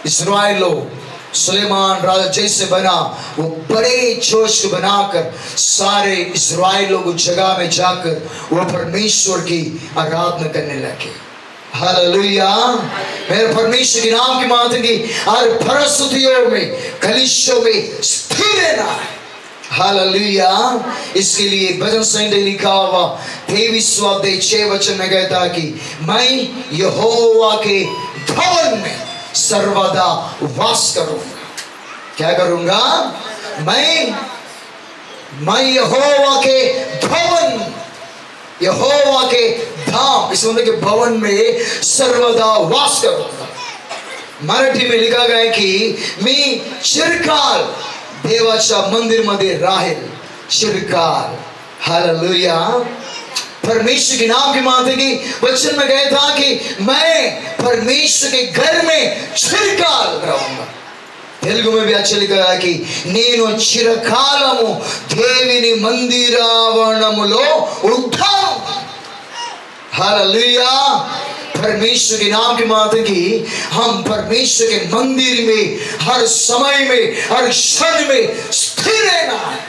इस्राएल लोग सुलेमान राजा जैसे बना, वो बड़े जोश को बनाकर सारे इस्राएल लोग उस जगह में जाकर वो परमेश्वर की आराधना करने लगे। हालेलुया, मेरे परमेश्वर के नाम के माध्यम की हर परिस्थितियों में, कलिशों में स्थिर रहना है। हालेलुया, इसके लिए भजन संहिता लिखा हुआ 23वां अध्याय 6 वचन में कहता कि मैं यहोवा के भवन में सर्वदा वास करूंगा। क्या करूंगा? मैं यहोवा के भवन, यहोवा के धाम, इस मतलब के भवन में सर्वदा वास करूंगा। मराठी में लिखा गया है कि मी चिरकाल देवाच्या मंदिर मध्ये राहील, चिरकाल। हालेलुया, परमेश्वर के नाम के माध्यम की वचन में गया था कि मैं परमेश्वर के घर में चिरकाल रहूंगा। तेलुगु में भी अच्छा लिखा है कि నేను చిరకాలము దేవుని మందిరావరణములో ఉంటాను। हालेलुया, परमेश्वर के नाम के माध्यम की हम परमेश्वर के मंदिर में हर समय में, हर क्षण में स्थिर रहना है।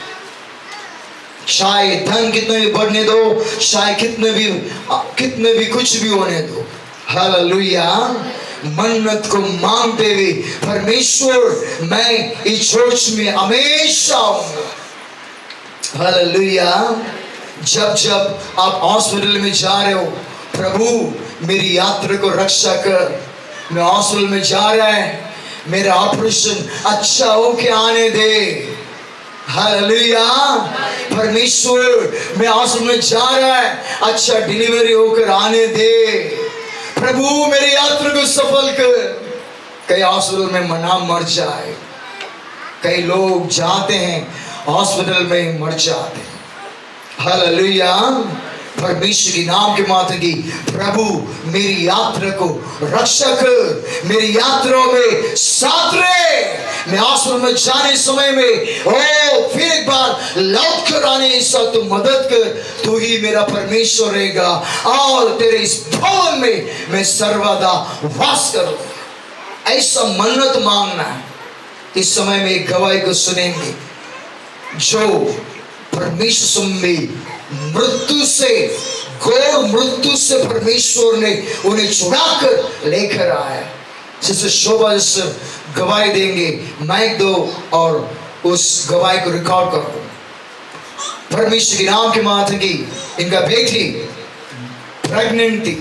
चाहे धन कितने भी बढ़ने दो, चाहे कितने भी कुछ भी होने दो। हालेलुया, मन्नत को मांगते हुए परमेश्वर मैं इस चर्च में हमेशा आऊंगा। हालेलुया, जब आप हॉस्पिटल में जा रहे हो, प्रभु मेरी यात्रा को रक्षा कर, मैं हॉस्पिटल में जा रहा है, मेरा ऑपरेशन अच्छा होके आने दे। हालेलुया, परमेश्वर मैं हॉस्पिटल में जा रहा है, अच्छा डिलीवरी होकर आने दे। प्रभु मेरी यात्रा को सफल कर। कई हॉस्पिटल में मना मर जाए, कई लोग जाते हैं हॉस्पिटल में मर जाते हैं। हालेलुया। परमेश्वर के नाम के मात्र की प्रभु मेरी यात्रा को रक्षा कर, मेरी यात्रा में साथ रहे। मैं आसमान में जाने समय में फिर एक बार लौट कर आने ऐसा तू मदद कर। तू ही मेरा परमेश्वर रहेगा और तेरे इस भवन में मैं सर्वदा वास करूंगा। ऐसा मन्नत मांगना है। इस समय में एक गवाही को सुनेंगे जो परमेश्वर में मृत्यु से, घोर मृत्यु से परमेश्वर ने उन्हें छुड़ाकर लेकर आया। जिससे शोभा से गवाही देंगे, माइक दो और उस गवाही को रिकॉर्ड करो। परमेश्वर के नाम के मात्र की इनका बेटी प्रेग्नेंट थी।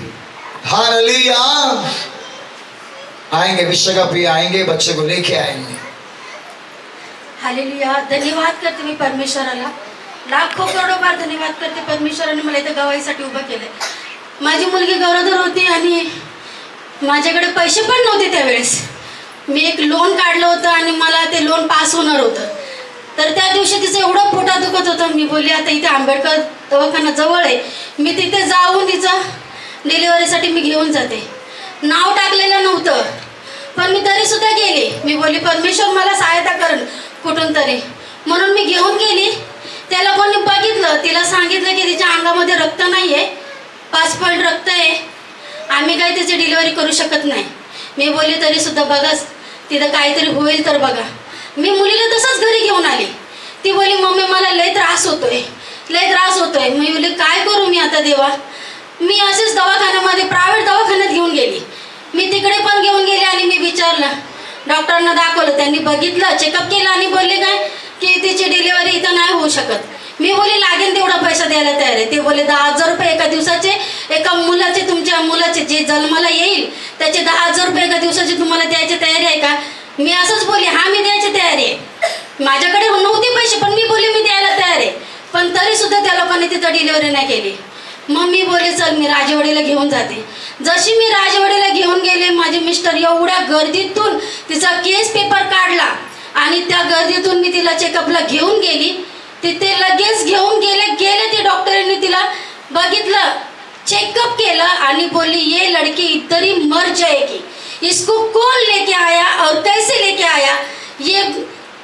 हालेलुया। आएंगे विशाखा भी आएंगे, बच्चे को लेके आएंगे। हालेलुया। धन्यवाद करते मी परमेश्वराला, लाखो करोडो बार धन्यवाद करते। परमेश्वराने मला इथं गवाहीसाठी उभं केलंय। माझी मुलगी गरोदर होती आणि माझ्याकडे पैसे पण नव्हते त्यावेळेस। मी एक लोन काढलं होतं आणि मला ते लोन पास होणार होतं। तर त्या दिवशी तिचं एवढं पोटात दुखत होतं। मी बोलली आता इथे आंबेडकर दवाखाना जवळ आहे, मी तिथे जाऊन तिचं डिलिव्हरीसाठी मी घेऊन जाते। नाव टाकलेलं नव्हतं पण मी तरी सुद्धा गेली। मी बोलली परमेश्वर मला सहायता करेल कुठून तरी, म्हणून मी घेऊन गेली। त्या लोकांनी बघितलं, तिला सांगितलं की तिच्या अंगामध्ये रक्त नाही आहे, 5 पॉइंट रक्त आहे, आम्ही काही तिची डिलिव्हरी करू शकत नाही। मी बोलली तरी सुद्धा बघा तिथं काहीतरी होईल तर बघा। मी मुलीला तसंच घरी घेऊन आली। ती बोलली मम्मी मला लय त्रास होतोय, लय त्रास होतोय। मी बोलली काय करू मी आता देवा। मी असेच दवाखान्यामध्ये प्रायव्हेट दवाखान्यात घेऊन गेली। मी तिकडे पण घेऊन गेले आणि मी विचारलं, डॉक्टरांना दाखवलं, त्यांनी बघितलं, चेकअप केलं आणि बोलले काय की तिची डिलिव्हरी इथं नाही होऊ शकत। मी बोलली लागेल तेवढा पैसा द्यायला तयार आहे। ते बोलले 10,000 रुपये एका दिवसाचे, एका मुलाचे, तुमच्या मुलाचे जे जन्माला येईल त्याचे 10,000 रुपये एका दिवसाचे तुम्हाला द्यायची तयारी आहे का। मी असंच बोलली हा मी द्यायची तयारी आहे। माझ्याकडे नव्हते पैसे पण मी बोलली मी द्यायला तयार आहे, पण तरी सुद्धा त्या लोकांनी तिथं डिलिव्हरी नाही केली। मग मी बोलले चल मी राजवाडीला घेऊन जाते। जशी मी राजवाडीला घेऊन गेले, माझे मिस्टर एवढ्या गर्दीतून तिचा केस पेपर काढला आणि त्या गर्दीतून मी तिला चेकअपला घेऊन गेली। तिथे लगेच घेऊन गेले ते डॉक्टरांनी तिला बघितलं, चेकअप केलं आणि बोलली ये लड़की इधर ही मर जाएगी, इसको कौन लेके आया और कैसे लेके आया। ये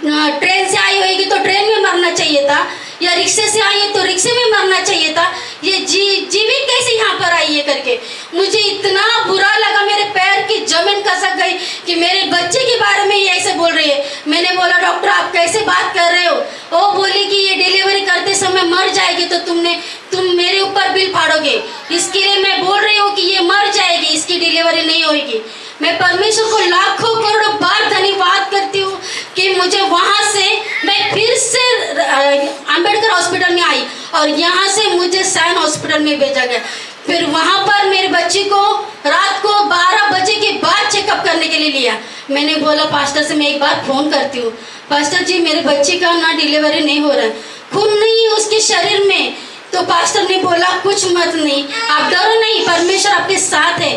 ट्रेन से आई होगी तो ट्रेन में मरना चाहिए था, या रिक्शे से आई है तो रिक्शे में मरना चाहिए था, ये जीवित कैसे यहाँ पर आई है करके। मुझे इतना बुरा लगा, मेरे पैर की जमीन खसक गई कि मेरे बच्चे के बारे में ये ऐसे बोल रही है। मैंने बोला डॉक्टर आप कैसे बात कर रहे हो। वो बोली कि ये डिलीवरी करते समय मर जाएगी तो तुम मेरे ऊपर बिल फाड़ोगे, इसके लिए मैं बोल रही हूँ कि ये मर जाएगी, इसकी डिलीवरी नहीं होगी। मैं परमेश्वर को लाखों करोड़ों बार धन्यवाद करती हूँ कि मुझे वहाँ से मैं फिर से अंबेडकर हॉस्पिटल में आई और यहाँ से मुझे सैन हॉस्पिटल में भेजा गया। फिर वहाँ पर मेरे बच्ची को रात को 12 बजे के बाद चेकअप करने के लिए लिया। मैंने बोला पास्टर से मैं एक बार फ़ोन करती हूँ, पास्टर जी मेरे बच्ची का ना डिलीवरी नहीं हो रहा है, खून नहीं है उसके शरीर में। तो पास्टर ने बोला कुछ मत नहीं, आप डरो नहीं, परमेश्वर आपके साथ है,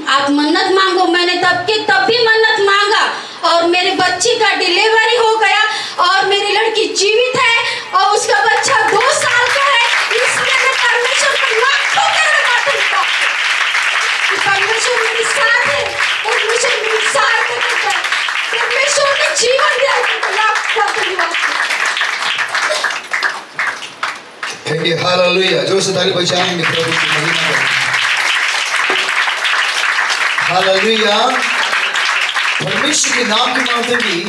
आप मन्नत मांगो। मैंने तब भी मन्नत मांगा और मेरे बच्ची का डिलीवरी हो गया और मेरी लड़की जीवित है और उसका बच्चा 2 साल का है। इसलिए मैं परमेश्वर को लाखों धन्यवाद देता हूं कि परमेश्वर मेरे साथ है और मुझे मेरी सहायता करता है। परमेश्वर ने जीवन दिया है, लाखों धन्यवाद। Thank you. हालेलुया। जोर से ताली बजाएंगे प्रभु की महिमा करेंगे। हालेलुया। परमेश्वर के नाम के माध्यम की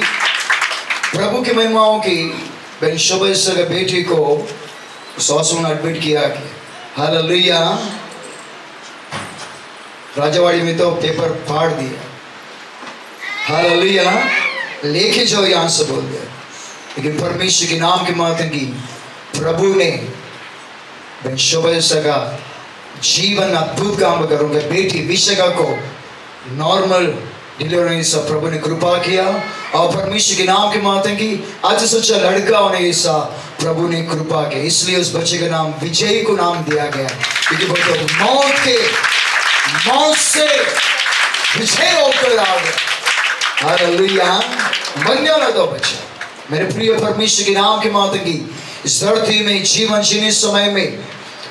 प्रभु की महिमाओं की बहन शोभा के बेटी को हॉस्पिटल में एडमिट किया गया। हालेलुया। राजवाड़ी में तो पेपर फाड़ दिया। हालेलुया। लेके जाओ यहाँ से बोल दिया। लेकिन परमेश्वर के नाम के माध्यम की प्रभु ने बहन शोभा का जीवन अद्भुत काम करूंगा। बेटी विशाखा को नॉर्मल डिलीवरी से प्रभु ने कृपा किया और परमेश्वर के नाम के माध्यम की आज सच्चा लड़का होने ऐसा प्रभु ने कृपा किया। इसलिए उस बच्चे का नाम विजय को नाम दिया गया, क्योंकि वो मौत से विजय होकर आ गया। हालेलुया। मरने वाला तो बच्चा। मेरे प्रिय परमेश्वर के नाम के माध्यम की इस धरती में जीवन जीने समय में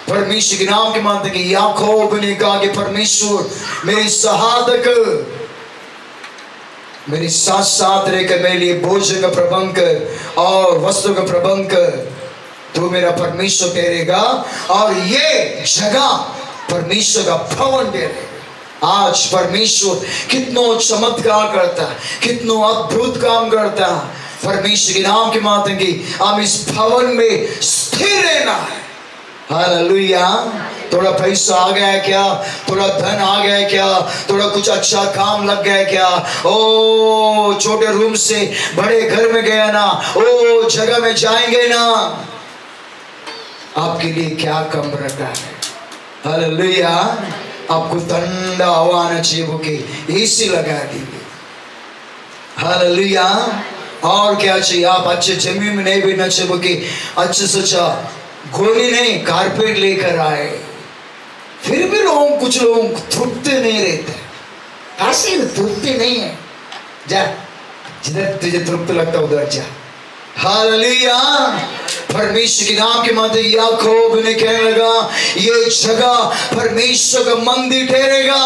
परमेश्वर के नाम के मानते कि याकूब ने कहा कि परमेश्वर मेरी सहायक, मेरे साथ साथ रहकर मेरे लिए भोजन का प्रबंध कर और वस्त्र का प्रबंध कर। तो मेरा परमेश्वर ठहरेगा और ये जगह परमेश्वर का भवन ठहरेगा। आज परमेश्वर कितनो चमत्कार करता है, कितनो अद्भुत काम करता है। परमेश्वर के नाम के माध्यम की हम इस भवन में स्थिर रहना है। हालेलुया। थोड़ा पैसा आ गया क्या, थोड़ा धन आ गया क्या, थोड़ा कुछ अच्छा काम लग गया क्या, ओ छोटे रूम से बड़े घर में गया ना, ओ जगह में जाएंगे ना, आपके लिए क्या कम रखा है। हालेलुया। आपको ठंडा हवा आना चाहिए, वो कि एसी लगा दीजिए। हालेलुया। और क्या चाहिए, आप अच्छे जमीन में नहीं बैठना चाहिए, वो कि अच्छे से अच्छा गोली नहीं कारपेट लेकर आए। फिर भी लोग, कुछ लोग तृप्ति नहीं रहते, ऐसे तृप्ति नहीं है। जा जिधर तुझे तृप्ति लगता उधर जा। हालेलुया। परमेश्वर के नाम के माध्यम याकूब ने कहने लगा ये जगह परमेश्वर का मंदिर ठहरेगा।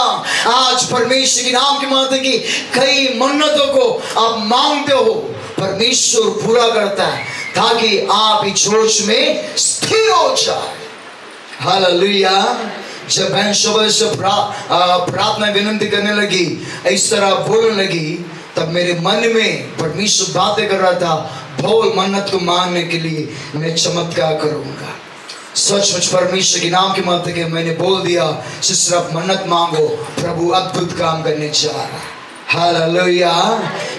आज परमेश्वर के नाम के माध्यम की कई मन्नतों को आप मांगते हो, परमेश्वर पूरा करता है ताकि आप इस सोच में स्थिर हो जाए। हालेलुया। जब बहन शोभा से प्रार्थना विनती करने लगी, इस तरह बोलने लगी, तब मेरे मन में परमेश्वर बातें कर रहा था, बोल मन्नत को मांगने के लिए मैं चमत्कार करूंगा। सचमुच परमेश्वर के नाम के माध्यम के मैंने बोल दिया, सिर्फ मन्नत मांगो, प्रभु अद्भुत काम करने जा रहा है। हालेलुया।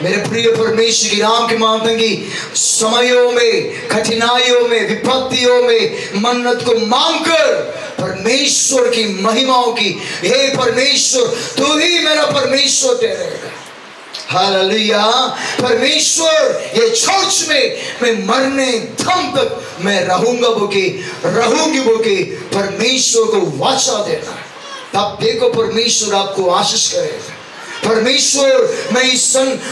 मेरे प्रिय परमेश्वर के नाम के माध्यम की समयों में, कठिनाइयों में, विपत्तियों में मन्नत को मांगकर परमेश्वर की महिमाओं की, हे परमेश्वर तू ही मेरा परमेश्वर ठहरेगा। हालेलुया। परमेश्वर ये चर्च में मैं मरने दम तक मैं रहूंगा, रहूंगी बोके परमेश्वर को वाचा देना। तब देखो परमेश्वर आपको आशीष करेगा। परमेश्वर मैं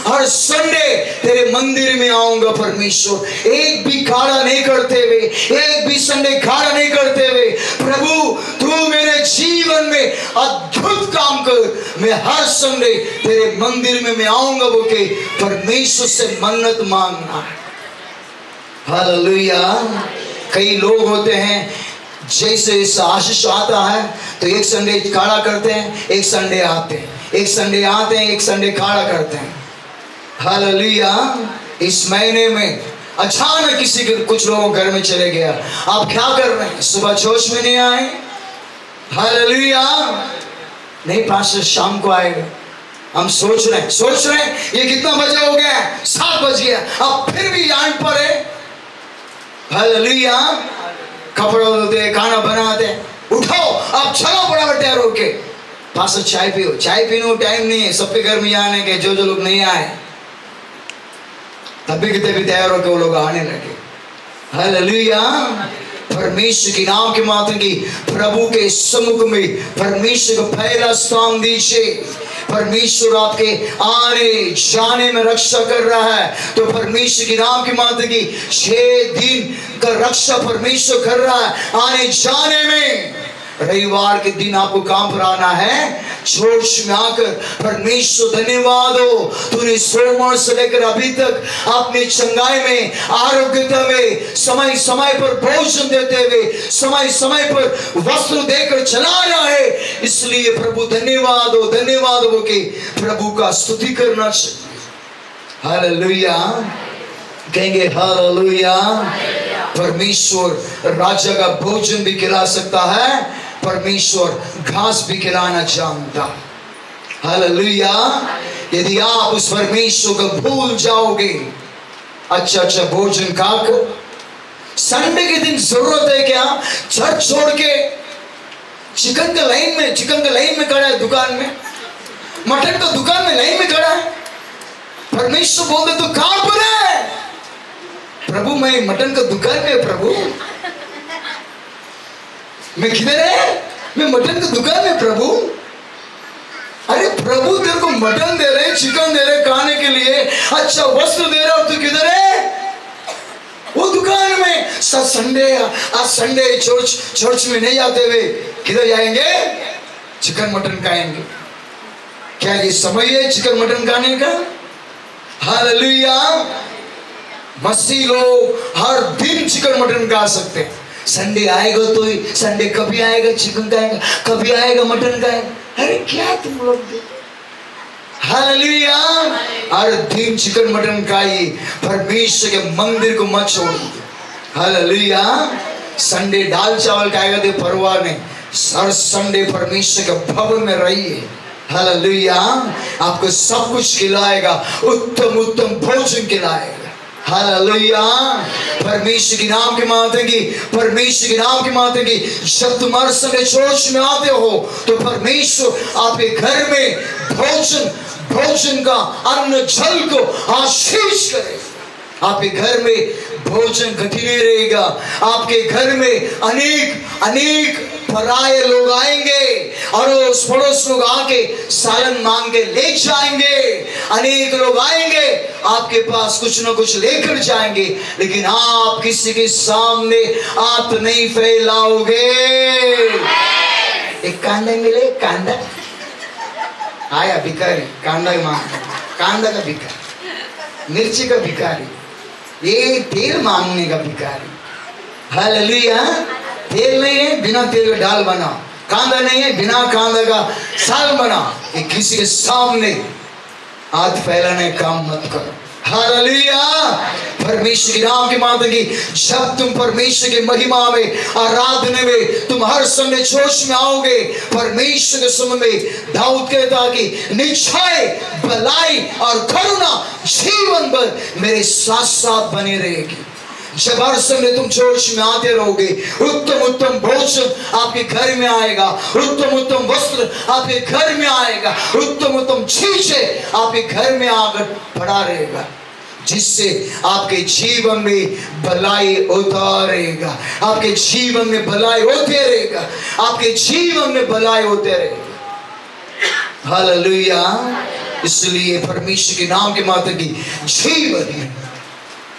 हर संडे तेरे मंदिर में आऊंगा। परमेश्वर एक भी खाड़ा नहीं करते हुए, एक भी संडे खाड़ा नहीं करते हुए, प्रभु तू मेरे जीवन में अद्भुत काम कर। मैं हर संडे तेरे मंदिर में मैं आऊंगा, वो के परमेश्वर से मन्नत मांगना। हालेलुया। कई लोग होते हैं जैसे इस आशीष आता है तो एक संडे खाड़ा करते हैं, एक संडे आते हैं, एक संडे आते हैं, एक संडे खाड़ा करते हैं। हालेलुया। इस महीने में अचानक किसी के कुछ लोगों घर में चले गया, आप क्या कर रहे हैं, सुबह जोश में नहीं आए। हालेलुया। नहीं पास्टर शाम को आएगा। हम सोच रहे हैं ये कितना बजे हो गया, 7 बज गया, अब फिर भी यहाँ पर है। हालेलुया। कपड़ा धोते, खाना बनाते, उठाओ अब चलो फटाफट तैयार होके, पास चाय पियो। चाय पीने को टाइम नहीं है सबके घर में जाने के, जो लोग नहीं आए तभी कितने भी तैयार होकर वो लोग आने लगे। हालेलुया। परमेश्वर के नाम के माध्यम की प्रभु के सम्मुख में परमेश्वर को पहला स्थान दीजिए। परमेश्वर आपके आने जाने में रक्षा कर रहा है, तो परमेश्वर के नाम के माध्यम की 6 दिन का रक्षा परमेश्वर कर रहा है आने जाने में। रविवार के दिन आपको काम पर आना है, चर्च में आकर परमेश्वर धन्यवाद हो, तूने सोमवार से लेकर अभी तक अपनी चंगाई में, आरोग्यता में समय समय पर भोजन देते हुए, समय समय पर वस्त्र देकर चलाया है। इसलिए प्रभु धन्यवाद हो कि प्रभु का स्तुति करना चाहिए। हालेलुया। कहेंगे हालेलुया। परमेश्वर राजा का भोजन भी खिला सकता है, परमेश्वर घास भी खिलाना जानता। हालेलुया। यदि आप उस परमेश्वर को भूल जाओगे, अच्छा भोजन खाकर, संडे के दिन जरूरत है क्या चर्च छोड़ के चिकन का लाइन में खड़ा है, दुकान में मटन का दुकान में लाइन में खड़ा है। परमेश्वर बोलते तो कहां पर है, प्रभु मैं मटन का दुकान में, प्रभु मैं किधर है, मैं मटन की दुकान में प्रभु। अरे प्रभु तेरे को मटन दे रहे, चिकन दे रहे खाने के लिए, अच्छा वस्त्र दे रहे, और तू किधर है, वो दुकान में। सर संडे आज संडे चर्च में नहीं आते हुए किधर जाएंगे? चिकन मटन खाएंगे। क्या ये समय है चिकन मटन खाने का? हालेलुया। मसीह लोग हर दिन चिकन मटन खा सकते हैं। संडे आएगा तो संडे कभी आएगा चिकन खाएगा, कभी आएगा मटन खाएगा। अरे क्या तुम लोग, हालेलुया। हर दिन चिकन मटन खाइए, परमेश्वर के मंदिर को मत छोड़िए। हालेलुया। संडे दाल चावल खाएगा तो परवाह नहीं, हर संडे परमेश्वर के भवन में रहिए। हालेलुया। आपको सब कुछ खिलाएगा, उत्तम उत्तम भोजन खिलाएगा। हालेलुया। परमेश्वर के नाम की माते की, परमेश्वर के नाम की माते की। जब तुम हर संडे चर्च में आते हो तो परमेश्वर आपके घर में भोजन का अन्न जल को आशीष करे। आपके घर में भोजन घटिने रहेगा। आपके घर में अनेक पराये लोग आएंगे और उस पड़ोस लोग आके सालन मांग के ले जाएंगे। अनेक लोग आएंगे आपके पास कुछ ना कुछ लेकर जाएंगे, लेकिन आप किसी के सामने आप नहीं फैलाओगे। एक कांदा मिले, कांदा आया भिखारी, कांदा का भिखारी, मिर्ची का भिखारी, ये तेल मांगने का भिखारी। हालेलुया। तेल नहीं है बिना तेल का दाल बना, कांदा नहीं है बिना कांदा का साग बना। ये किसी के सामने हाथ फैलाने का काम मत करो। हालेलुया। परमेश्वर के नाम की माता की। जब तुम परमेश्वर की महिमा में, आराधना में, तुम हर संडे चर्च में आओगे, परमेश्वर के समय में दाऊद कहता कि निश्चय भलाई और करुणा जीवन भर मेरे साथ साथ बनी रहेगी। जब हर संडे तुम चर्च में आते रहोगे, उत्तम उत्तम भोजन आपके घर में आएगा, उत्तम उत्तम वस्त्र आपके घर में आएगा, उत्तम उत्तम चीजें आपके घर में आकर पड़ा रहेगा, जिससे आपके जीवन में भलाई होता रहेगा। आपके जीवन में भलाई होते रहेगा। आपके जीवन में भलाई होते रहेगा। हालेलुया। इसलिए परमेश्वर के नाम के माता की जीवन में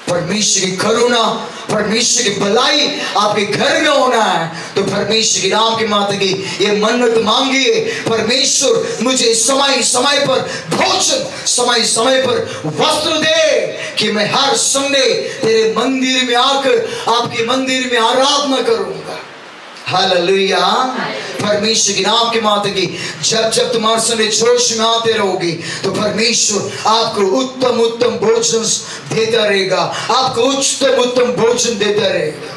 परमेश्वर की करुणा, परमेश्वर की भलाई आपके घर में होना है तो परमेश्वर के नाम की माता की ये मन्नत मांगिए, परमेश्वर मुझे समय समय पर भोजन, समय समय पर वस्त्र दे कि मैं हर संडे तेरे मंदिर में आकर आपके मंदिर में आराधना करूंगा। हालेलुया। परमेश्वर के नाम की माता की। जब तुम्हारे संडे चर्च में आते रहोगे तो परमेश्वर आपको उत्तम उत्तम भोजन देता रहेगा, आपको उत्तम भोजन देता रहेगा।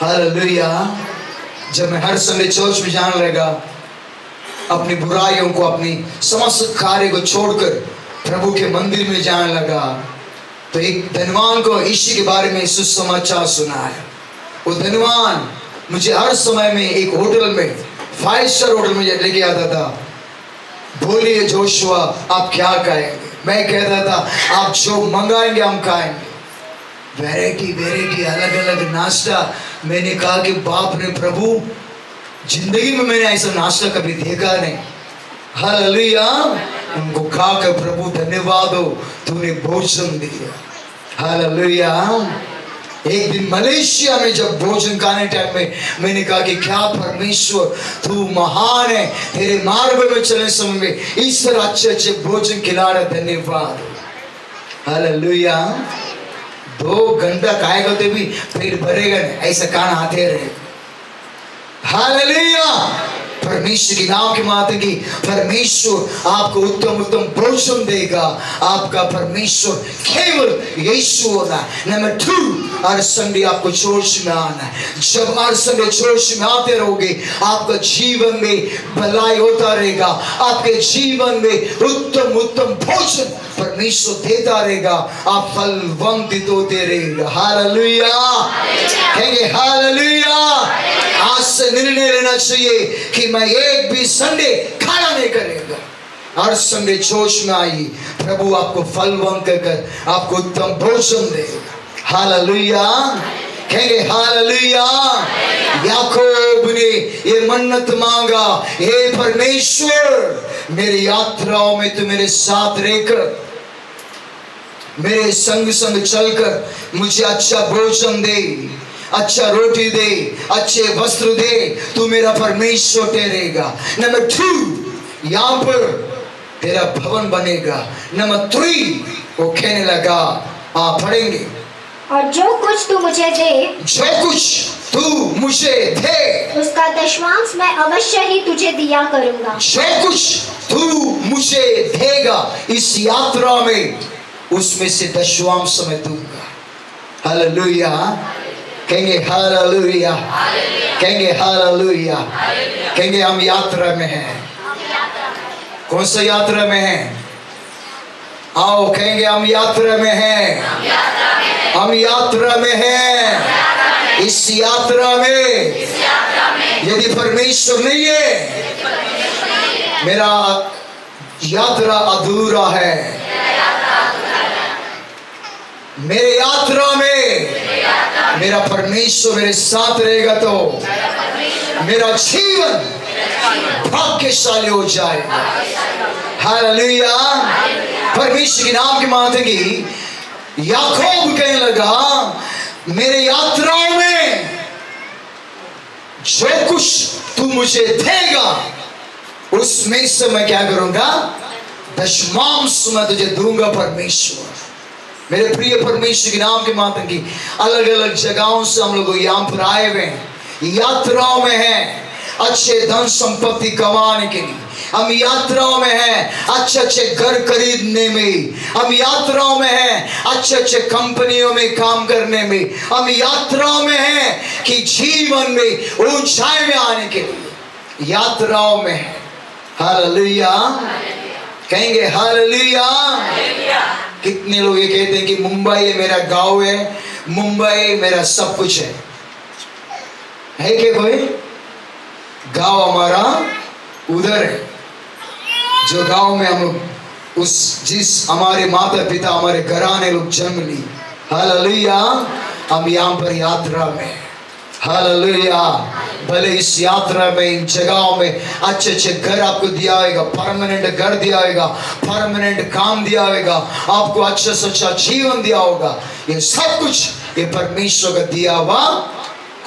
हालेलुया। जब मैं हर संडे चर्च में जाने लगा, अपनी बुराइयों को, अपनी समस्त कार्य को छोड़कर प्रभु के मंदिर में जाने लगा, तो एक धनवान को यीशु के बारे में सुसमाचार सुना है। वो धनवान मुझे हर समय में एक होटल में, 5 स्टार होटल में लेके आता था। बोलिए जोशुआ आप क्या खाएंगे? मैं कहता था आप जो मंगाएंगे हम खाएंगे। वैरायटी अलग अलग नाश्ता। मैंने कहा कि बाप रे प्रभु, जिंदगी में मैंने ऐसा नाश्ता कभी देखा नहीं। हालेलुया। उनको खाकर प्रभु धन्यवाद हो, तूने भोजन दिया। हालेलुया। एक दिन मलेशिया में जब भोजन खाने टाइम में मैंने कहा कि क्या परमेश्वर तू महान है, तेरे मार्ग में चलने समय में इस तरह अच्छे भोजन खिला रहा, धन्यवाद। हालेलुया। 2 घंटा खाएगा तो भी पेट भरेगा नहीं, ऐसा खाना आते रहेगा। हालेलुया। परमेश्वर के नाम की माता की। परमेश्वर आपको उत्तम उत्तम भोजन देगा। आपका परमेश्वर केवल यीशु होना। नंबर 2, हर संडे आपको चर्च में आना है। जब हर संडे चर्च में आते रहोगे, आपका जीवन में भलाई होता रहेगा। आपके जीवन में उत्तम उत्तम भोजन परमेश्वर देता रहेगा। आप फलवंतित होते रहेगा। हालेलुया। कहेंगे हालेलुया। आज से निर्णय लेना चाहिए कि मैं एक भी संडे खाना नहीं करेगा। हर संडे चर्च में आइए, प्रभु आपको फलवंत कर आपको उत्तम भोजन देगा। हालेलुया। कहेंगे हालेलुया। याकूब ने ये मन्नत मांगा, हे परमेश्वर मेरी यात्राओं में तू मेरे साथ रहकर मेरे संग संग चलकर मुझे अच्छा भोजन दे, अच्छा रोटी दे, अच्छे वस्त्र दे, तू मेरा परमेश्वर ठहरेगा। नंबर 2, यहाँ पर तेरा भवन बनेगा। नंबर 3, वो कहने लगा, आप पढ़ेंगे, और जो कुछ तू मुझे दे, जो कुछ तू मुझे दे, उसका दशमांश मैं अवश्य ही तुझे दिया करूंगा। जो कुछ तू मुझे देगा इस यात्रा में, उसमें से दशमांश मैं दूंगा। हालेलुया, कहेंगे हालेलुया, कहेंगे हालेलुया, कहेंगे हम यात्रा में हैं। कौन सा यात्रा में हैं? आओ कहेंगे हम यात्रा में हैं, हम यात्रा में हैं। इस यात्रा में यदि परमेश्वर नहीं है, मेरा यात्रा अधूरा है। मेरे यात्रा में मेरा परमेश्वर मेरे साथ रहेगा तो मेरा जीवन भाग्यशाली हो जाएगा। हालेलुया, परमेश्वर के नाम की मातेगी याकूब कहने लगा, मेरे यात्राओं में जो कुछ तू मुझे देगा उसमें से मैं क्या करूंगा? दशमांश मैं तुझे दूंगा। परमेश्वर, मेरे प्रिय परमेश्वर के नाम के मातेगी अलग अलग जगहों से हम लोग यहाँ पर आए हुए हैं, यात्राओं में हैं अच्छे धन संपत्ति कमाने के लिए। हम यात्राओं में हैं अच्छे अच्छे घर खरीदने में, हम यात्राओं में हैं अच्छे अच्छे कंपनियों में काम करने में, हम यात्राओं में हैं कि जीवन में ऊंचाई में आने के लिए यात्राओं में हैं। हालेलुया, कहेंगे हालेलुया। कितने लोग ये कहते हैं कि मुंबई मेरा गांव है, मुंबई मेरा सब कुछ है क्या? कोई गांव हमारा उधर है, जो गांव में हम लोग जिस हमारे माता पिता हमारे घराने लोग जन्म ली। हालेलुया, हम यहाँ पर यात्रा में। हालेलुया, भले इस यात्रा में इन जगहों में अच्छे अच्छे घर आपको दिया होगा, परमानेंट घर दिया होगा, परमानेंट काम दिया होगा, आपको अच्छा से अच्छा जीवन दिया होगा। ये सब कुछ ये परमेश्वर का दिया हुआ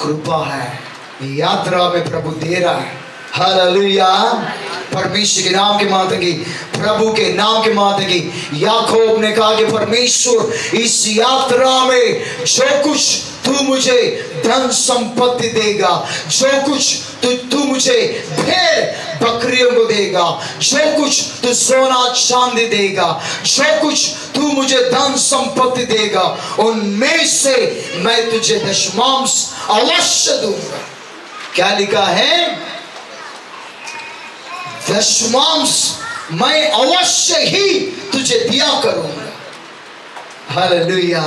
कृपा है, यात्रा में प्रभु दे रहा है। हालेलुया, परमेश्वर के नाम के मातेगी, प्रभु के नाम के मातेगी याकूब ने कहा कि परमेश्वर इस यात्रा में जो कुछ तू मुझे धन संपत्ति देगा, जो कुछ तू मुझे भेड़ बकरियों को देगा, जो कुछ तू सोना चांदी देगा, जो कुछ तू मुझे धन संपत्ति देगा, उनमें से मैं तुझे दशमांश अवश्य दूंगा। क्या लिखा है? दशमांश मैं अवश्य ही तुझे दिया करूंगा। हालेलुया,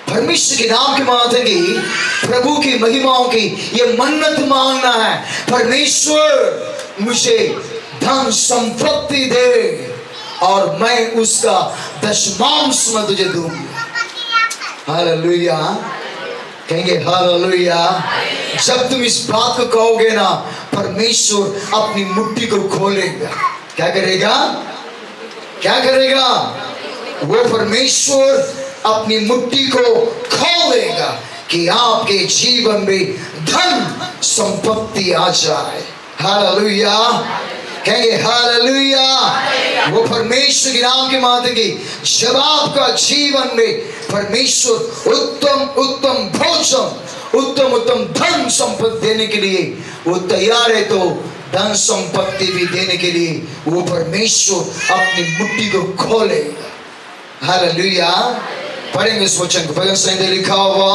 परमेश्वर के नाम की मातेगी प्रभु की महिमाओं की ये मन्नत मांगना है, परमेश्वर मुझे धन संपत्ति दे और मैं उसका दशमांश मैं तुझे दूंगा। हालेलुया, कहेंगे हालेलुया। जब तुम इस बात को कहोगे ना, परमेश्वर अपनी मुट्ठी को खोलेगा। क्या करेगा? क्या करेगा? वो परमेश्वर अपनी मुट्ठी को खोल देगा कि आपके जीवन में धन संपत्ति आ जाए। हालेलुया, कहेंगे हालेलुया। वो परमेश्वर के नाम के मातेगी जब आपका जीवन में परमेश्वर उत्तम उत्तम भोजन, उत्तम उत्तम धन संपत्ति देने के लिए वो तैयार है, तो धन संपत्ति भी देने के लिए वो परमेश्वर अपनी मुट्ठी को खोलेगा। हालेलुया, पढ़ेंगे इस वचन को। भजन संहिता लिखा हुआ,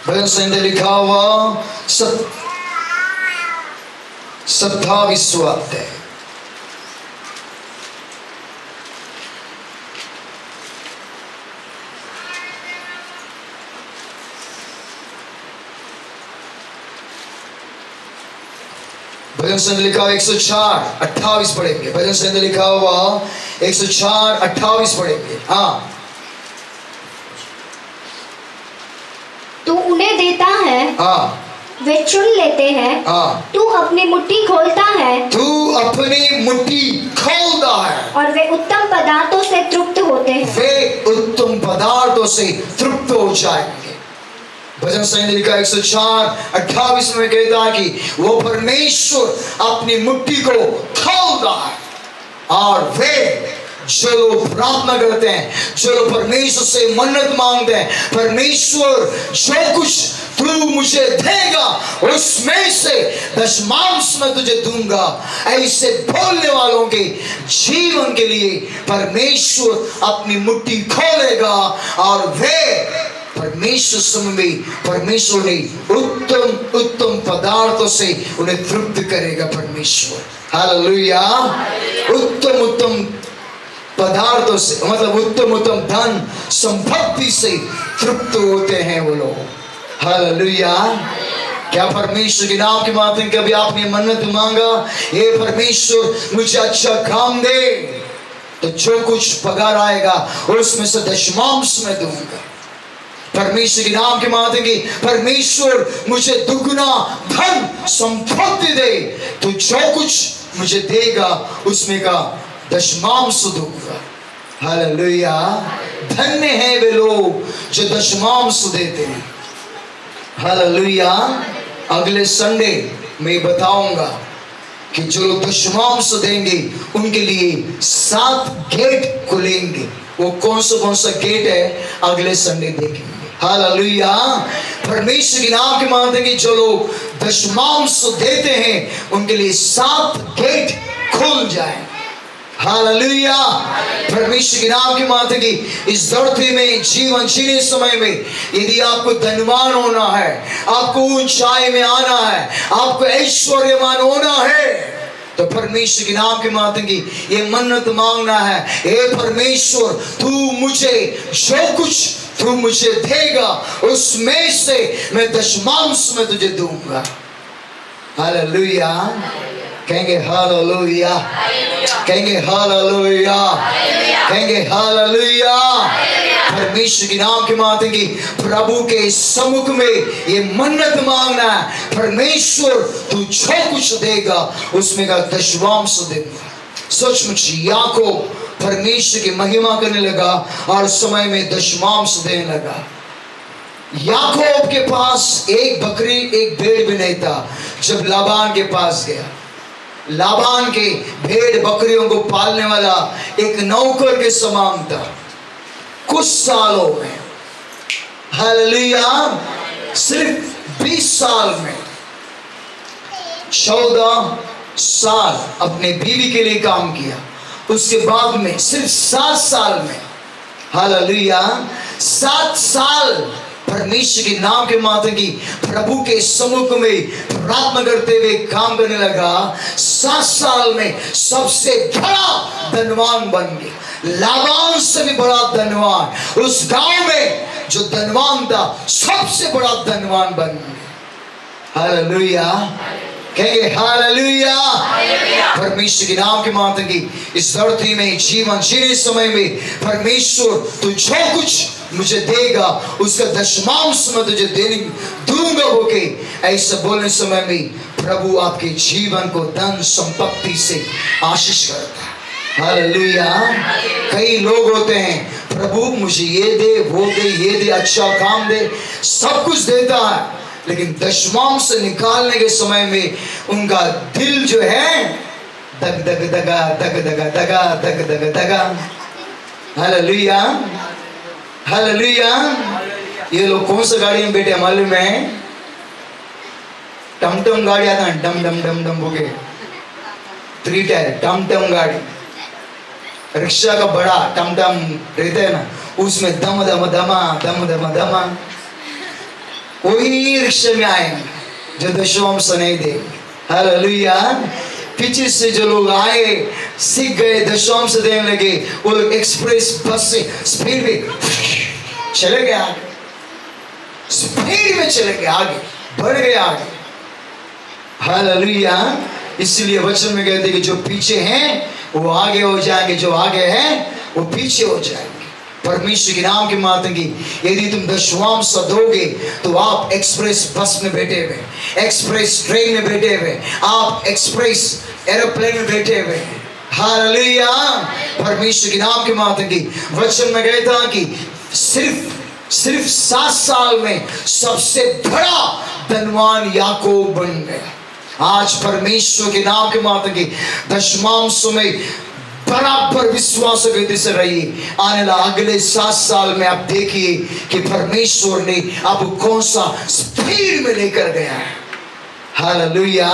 भजन संहिता लिखा हुआ 27वां अध्याय। भजन संहिता लिखा हुआ 104:28 पढ़ेंगे। भजन संहिता लिखा हुआ 104:28 पढ़ेंगे। हाँ, तू उन्हें देता है, हाँ, वे चुन लेते हैं। हाँ, तू अपनी मुट्ठी खोलता है, तू अपनी मुट्ठी खोलता है और वे उत्तम पदार्थों से तृप्त होते हैं। वे उत्तम पदार्थों से तृप्त हो जाएंगे। भजन संहिता 104:28 में कहता है कि वो परमेश्वर अपनी मुट्ठी को खोलता है और वे जो लोग प्रार्थना करते हैं, जो लोग परमेश्वर से मन्नत मांगते हैं, परमेश्वर जो कुछ तू मुझे देगा उसमें से दशमांश में तुझे दूंगा, ऐसे बोलने वालों के जीवन के लिए परमेश्वर अपनी मुट्ठी खोलेगा और वे परमेश्वर समय परमेश्वर ने उत्तम उत्तम पदार्थों से उन्हें तृप्त करेगा परमेश्वर। हालेलुया। उत्तम उत्तम पदार्थों से मतलब उत्तम उत्तम धन संपत्ति से तृप्त होते हैं वो लोग। हालेलुया। क्या परमेश्वर के नाम के माध्यम कभी आपने मन्नत मांगा, हे परमेश्वर मुझे अच्छा काम दे, तो जो कुछ पगार आएगा उसमें से दशमांश में दूंगा। परमेश्वर के नाम के माध्यम की परमेश्वर मुझे दुगना धन संपत्ति दे, तो जो कुछ मुझे देगा उसमें का दशमांश दूंगा। हालेलुया। धन्य है वे लोग जो दशमांश देते हैं। हालेलुया। अगले संडे मैं बताऊंगा कि जो लोग दशमांश देंगे उनके लिए 7 गेट खुलेंगे। वो कौन सा गेट है अगले संडे देखेंगे। हालेलुया। परमेश्वर के नाम के माध्यम की जो लोग दशमांश देते हैं उनके लिए 7 गेट खुल जाए। हालेलुया। परमेश्वर के नाम के माध्यम की इस धरती में जीवन जीने समय में यदि आपको धनवान होना है, आपको ऊंचाई में आना है, आपको ऐश्वर्यवान होना है, तो परमेश्वर के नाम के माध्यम की ये मन्नत मांगना है, हे परमेश्वर तू मुझे जो कुछ तू मुझे देगा उसमें से मैं दशमांश में तुझे दूंगा। हालेलुया। कहेंगे हालेलुया, कहेंगे हालेलुया, कहेंगे हालेलुया। परमेश्वर के नाम के माध्यम की प्रभु के सम्मुख में ये मन्नत मांगना है, परमेश्वर तू जो कुछ देगा उसमें का दशमांश देगा। सचमुच याकूब परमेश्वर की महिमा करने लगा और समय में दशमांश देने लगा। याकूब के पास एक बकरी एक भेड़ भी नहीं था जब लाबान के पास गया। लाबान के भेड़ बकरियों को पालने वाला एक नौकर के समान था। कुछ सालों में, हालेलुया, सिर्फ 20 साल में 14 साल अपने बीवी के लिए काम किया। उसके बाद में सिर्फ 7 साल में, हालेलुया, 7 साल परमेश्वर के नाम के माध्यम की प्रभु के सम्मुख में प्रार्थना करते हुए काम करने लगा। 7 साल में सबसे बड़ा धनवान बन गया। लाबान से भी बड़ा धनवान, उस गांव में जो धनवान था सबसे बड़ा धनवान बन गया। हालेलुया। कहेंगे हालेलुया। परमेश्वर के नाम के माध्यम की इस धरती में जीवन जीने समय में परमेश्वर तू जो कुछ मुझे देगा उसका दशमांश में तुझे देने दूंगा होके, ऐसा बोलने समय में प्रभु आपके जीवन को धन संपत्ति से आशीष करता है। हालेलुया। कई लोग होते हैं प्रभु मुझे ये दे वो दे ये दे अच्छा काम दे, सब कुछ देता है, लेकिन दशमांश निकालने के समय में उनका दिल जो है दग दग दगा दग दगा दगा दग दग दगा। हालेलुया। हालेलुया। ये लोग कौन सा गाड़ी में बैठे मालूम है? टमटम गाड़ी आता है, डम डम डम डम बोके 3 टायर टमटम गाड़ी। रिक्शा का बड़ा टमटम रहता है ना, उसमें दम दम दमा दम दम दमा। वही रिक्शा में आएंगे जो दशमांश नहीं देंगे। हालेलुया। पीछे से जो लोग आए सीख गए दशमांश देने लगे, वो लोग एक्सप्रेस बस से स्पीड में चले गए, आगे स्पीड में चले गए, आगे बढ़ गए आगे। हालेलुया। इसलिए वचन में कहते कि जो पीछे हैं वो आगे हो जाएंगे, जो आगे हैं वो पीछे हो जाएंगे। परमेश्वर के नाम के माध्यम की यदि तुम दशमांश दोगे तो आप एक्सप्रेस बस में बैठे हुए, एक्सप्रेस ट्रेन में बैठे हुए, आप एक्सप्रेस एरोप्लेन में बैठे हुए, हालेलुया। परमेश्वर के नाम के माध्यम की वचन में कहता कि सिर्फ 7 साल में सबसे बड़ा धनवान याकूब बन गया। आज परमेश्वर के नाम के माध्यम की दशमांश में बराबर विश्वास से रहिए। आने वाला अगले 7 साल में आप देखिए कि परमेश्वर ने आपको कौन सा स्पीड में लेकर गया है। हालेलुया।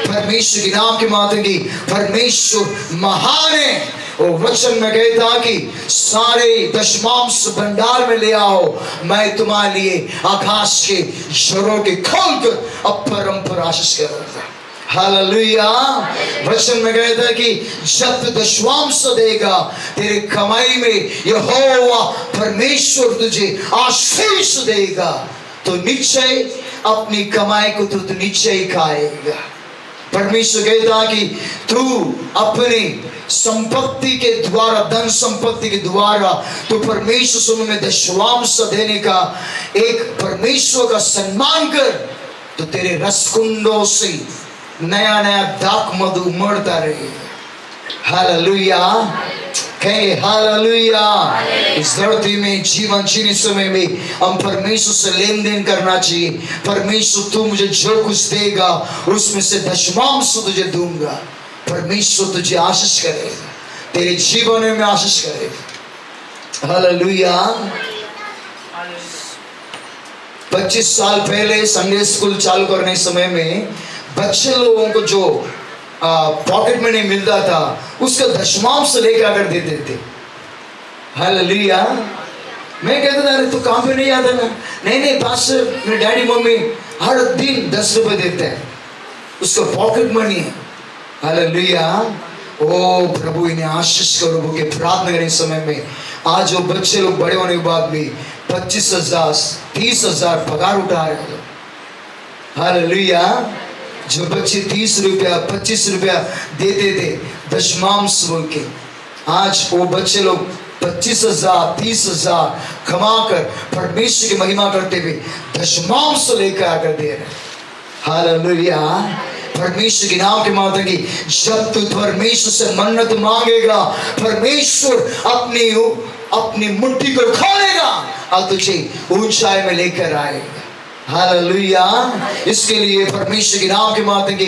परमेश्वर के नाम के माध्यम की परमेश्वर महान है। और वचन में कहता कि सारे दशमांश भंडार में ले आओ, मैं तुम्हारे लिए आकाश के झरों के खोलकर अपरंपर आशीष करूंगा। हालेलुया। वचन में कहता है कि जब तू दशमांश देगा तेरे कमाई में यहोवा परमेश्वर तुझे आशीष देगा, तो निश्चय अपनी कमाई को तू निश्चय ही खाएगा। परमेश्वर कहता कि तू अपनी संपत्ति के द्वारा, धन संपत्ति के द्वारा तो परमेश्वर सुन में दशमांश देने का एक परमेश्वर का सम्मान कर, तो तेरे रसकुंडों से नया नया दाक मधु उमड़ता रहेगा। हालेलुया। कहे हालेलुया। इस धरती में जीवन जीने समय में हम परमेश्वर से लेन देन करना चाहिए। परमेश्वर तू मुझे जो कुछ देगा उसमें से दशमांश तुझे दूंगा। परमेश्वर तुझे आशीष करेगा, तेरे जीवन में आशीष करेगा। हालेलुया। 25 साल पहले संडे स्कूल चालू करने समय में बच्चे लोगों को जो पॉकेट मनी मिलता था उसका दशमांश लेकर आकर देते थे। हालेलुया। मैं कहता था अरे तू काम पे नहीं आता ना? नहीं पास्टर, मेरे डैडी मम्मी हर दिन 10 रुपए देते हैं, उसका पॉकेट मनी है। हालेलुया। ओ प्रभु इन्हें आशीष करो के प्रार्थना करने समय में आज वो बच्चे लोग बड़े होने के बाद भी 25,000 30,000 पगार उठा रहे हैं। हालेलुया। जो बच्चे 30 रुपया 25 रुपया देते थे दशमांश बोल के, आज वो बच्चे लोग 25,000 30,000 कमाकर परमेश्वर की महिमा करते हुए दशमांश लेकर आकर दे रहे। हालेलुया। परमेश्वर के नाम के माध्यम की जब तू परमेश्वर से मन्नत मांगेगा, परमेश्वर अपनी मुट्ठी को खोलेगा और तुझे ऊंचाई में लेकर आएगा। हालेलुया। इसके लिए परमेश्वर के नाम के माध्यम की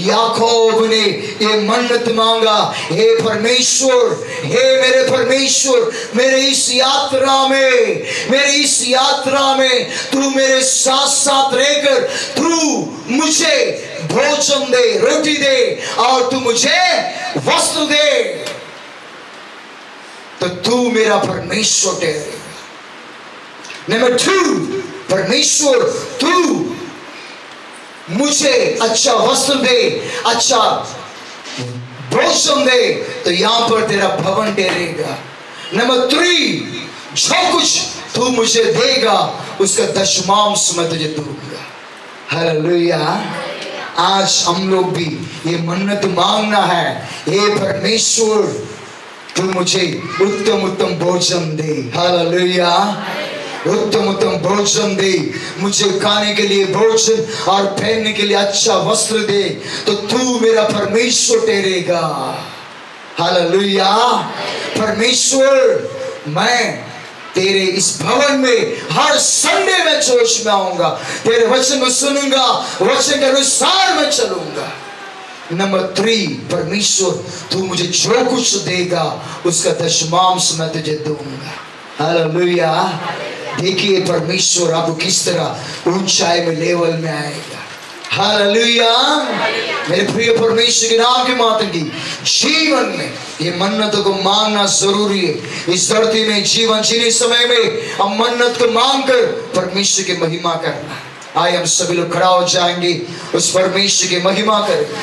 याकूब ने ये मन्नत मांगा, हे परमेश्वर, हे मेरे परमेश्वर, मेरे इस यात्रा में तू मेरे साथ साथ रहकर तू मुझे भोजन दे, रोटी दे और तू मुझे वस्त्र दे, तो तू मेरा परमेश्वर ठहरेगा। नंबर 2, परमेश्वर तू मुझे अच्छा वस्त्र दे, अच्छा भोजन दे, तो यहां पर तेरा भवन ठहरेगा। नंबर 3, जो कुछ तू मुझे देगा उसका दशमांश मैं तुझे दूंगा। हालेलुया। आज हम लोग भी ये मन्नत मांगना है, हे परमेश्वर तू मुझे उत्तम भोजन दे। हालेलुया। उत्तम भोजन दे, मुझे खाने के लिए भोजन और पहनने के लिए अच्छा वस्त्र दे, तो तू मेरा परमेश्वर ठहरेगा। हालेलुया। परमेश्वर मैं तेरे इस भवन में हर संडे में जोश में आऊंगा, तेरे वचन को सुनूंगा, वचन के अनुसार मैं चलूंगा। नंबर 3, परमेश्वर तू मुझे जो कुछ देगा उसका दशमांश मैं तुझे दूंगा। हालेलुया। देखिए परमेश्वर आपको किस तरह ऊंचाई में लेवल में आएगा। हालेलुया। मेरे प्रिय परमेश्वर के नाम के माध्यम की जीवन में ये मन्नत को मांगना जरूरी है। इस धरती में जीवन जीने समय में हम मन्नत को मांगकर परमेश्वर की महिमा करना। आइए हम सभी लोग खड़ा हो जाएंगे, उस परमेश्वर की महिमा करेंगे।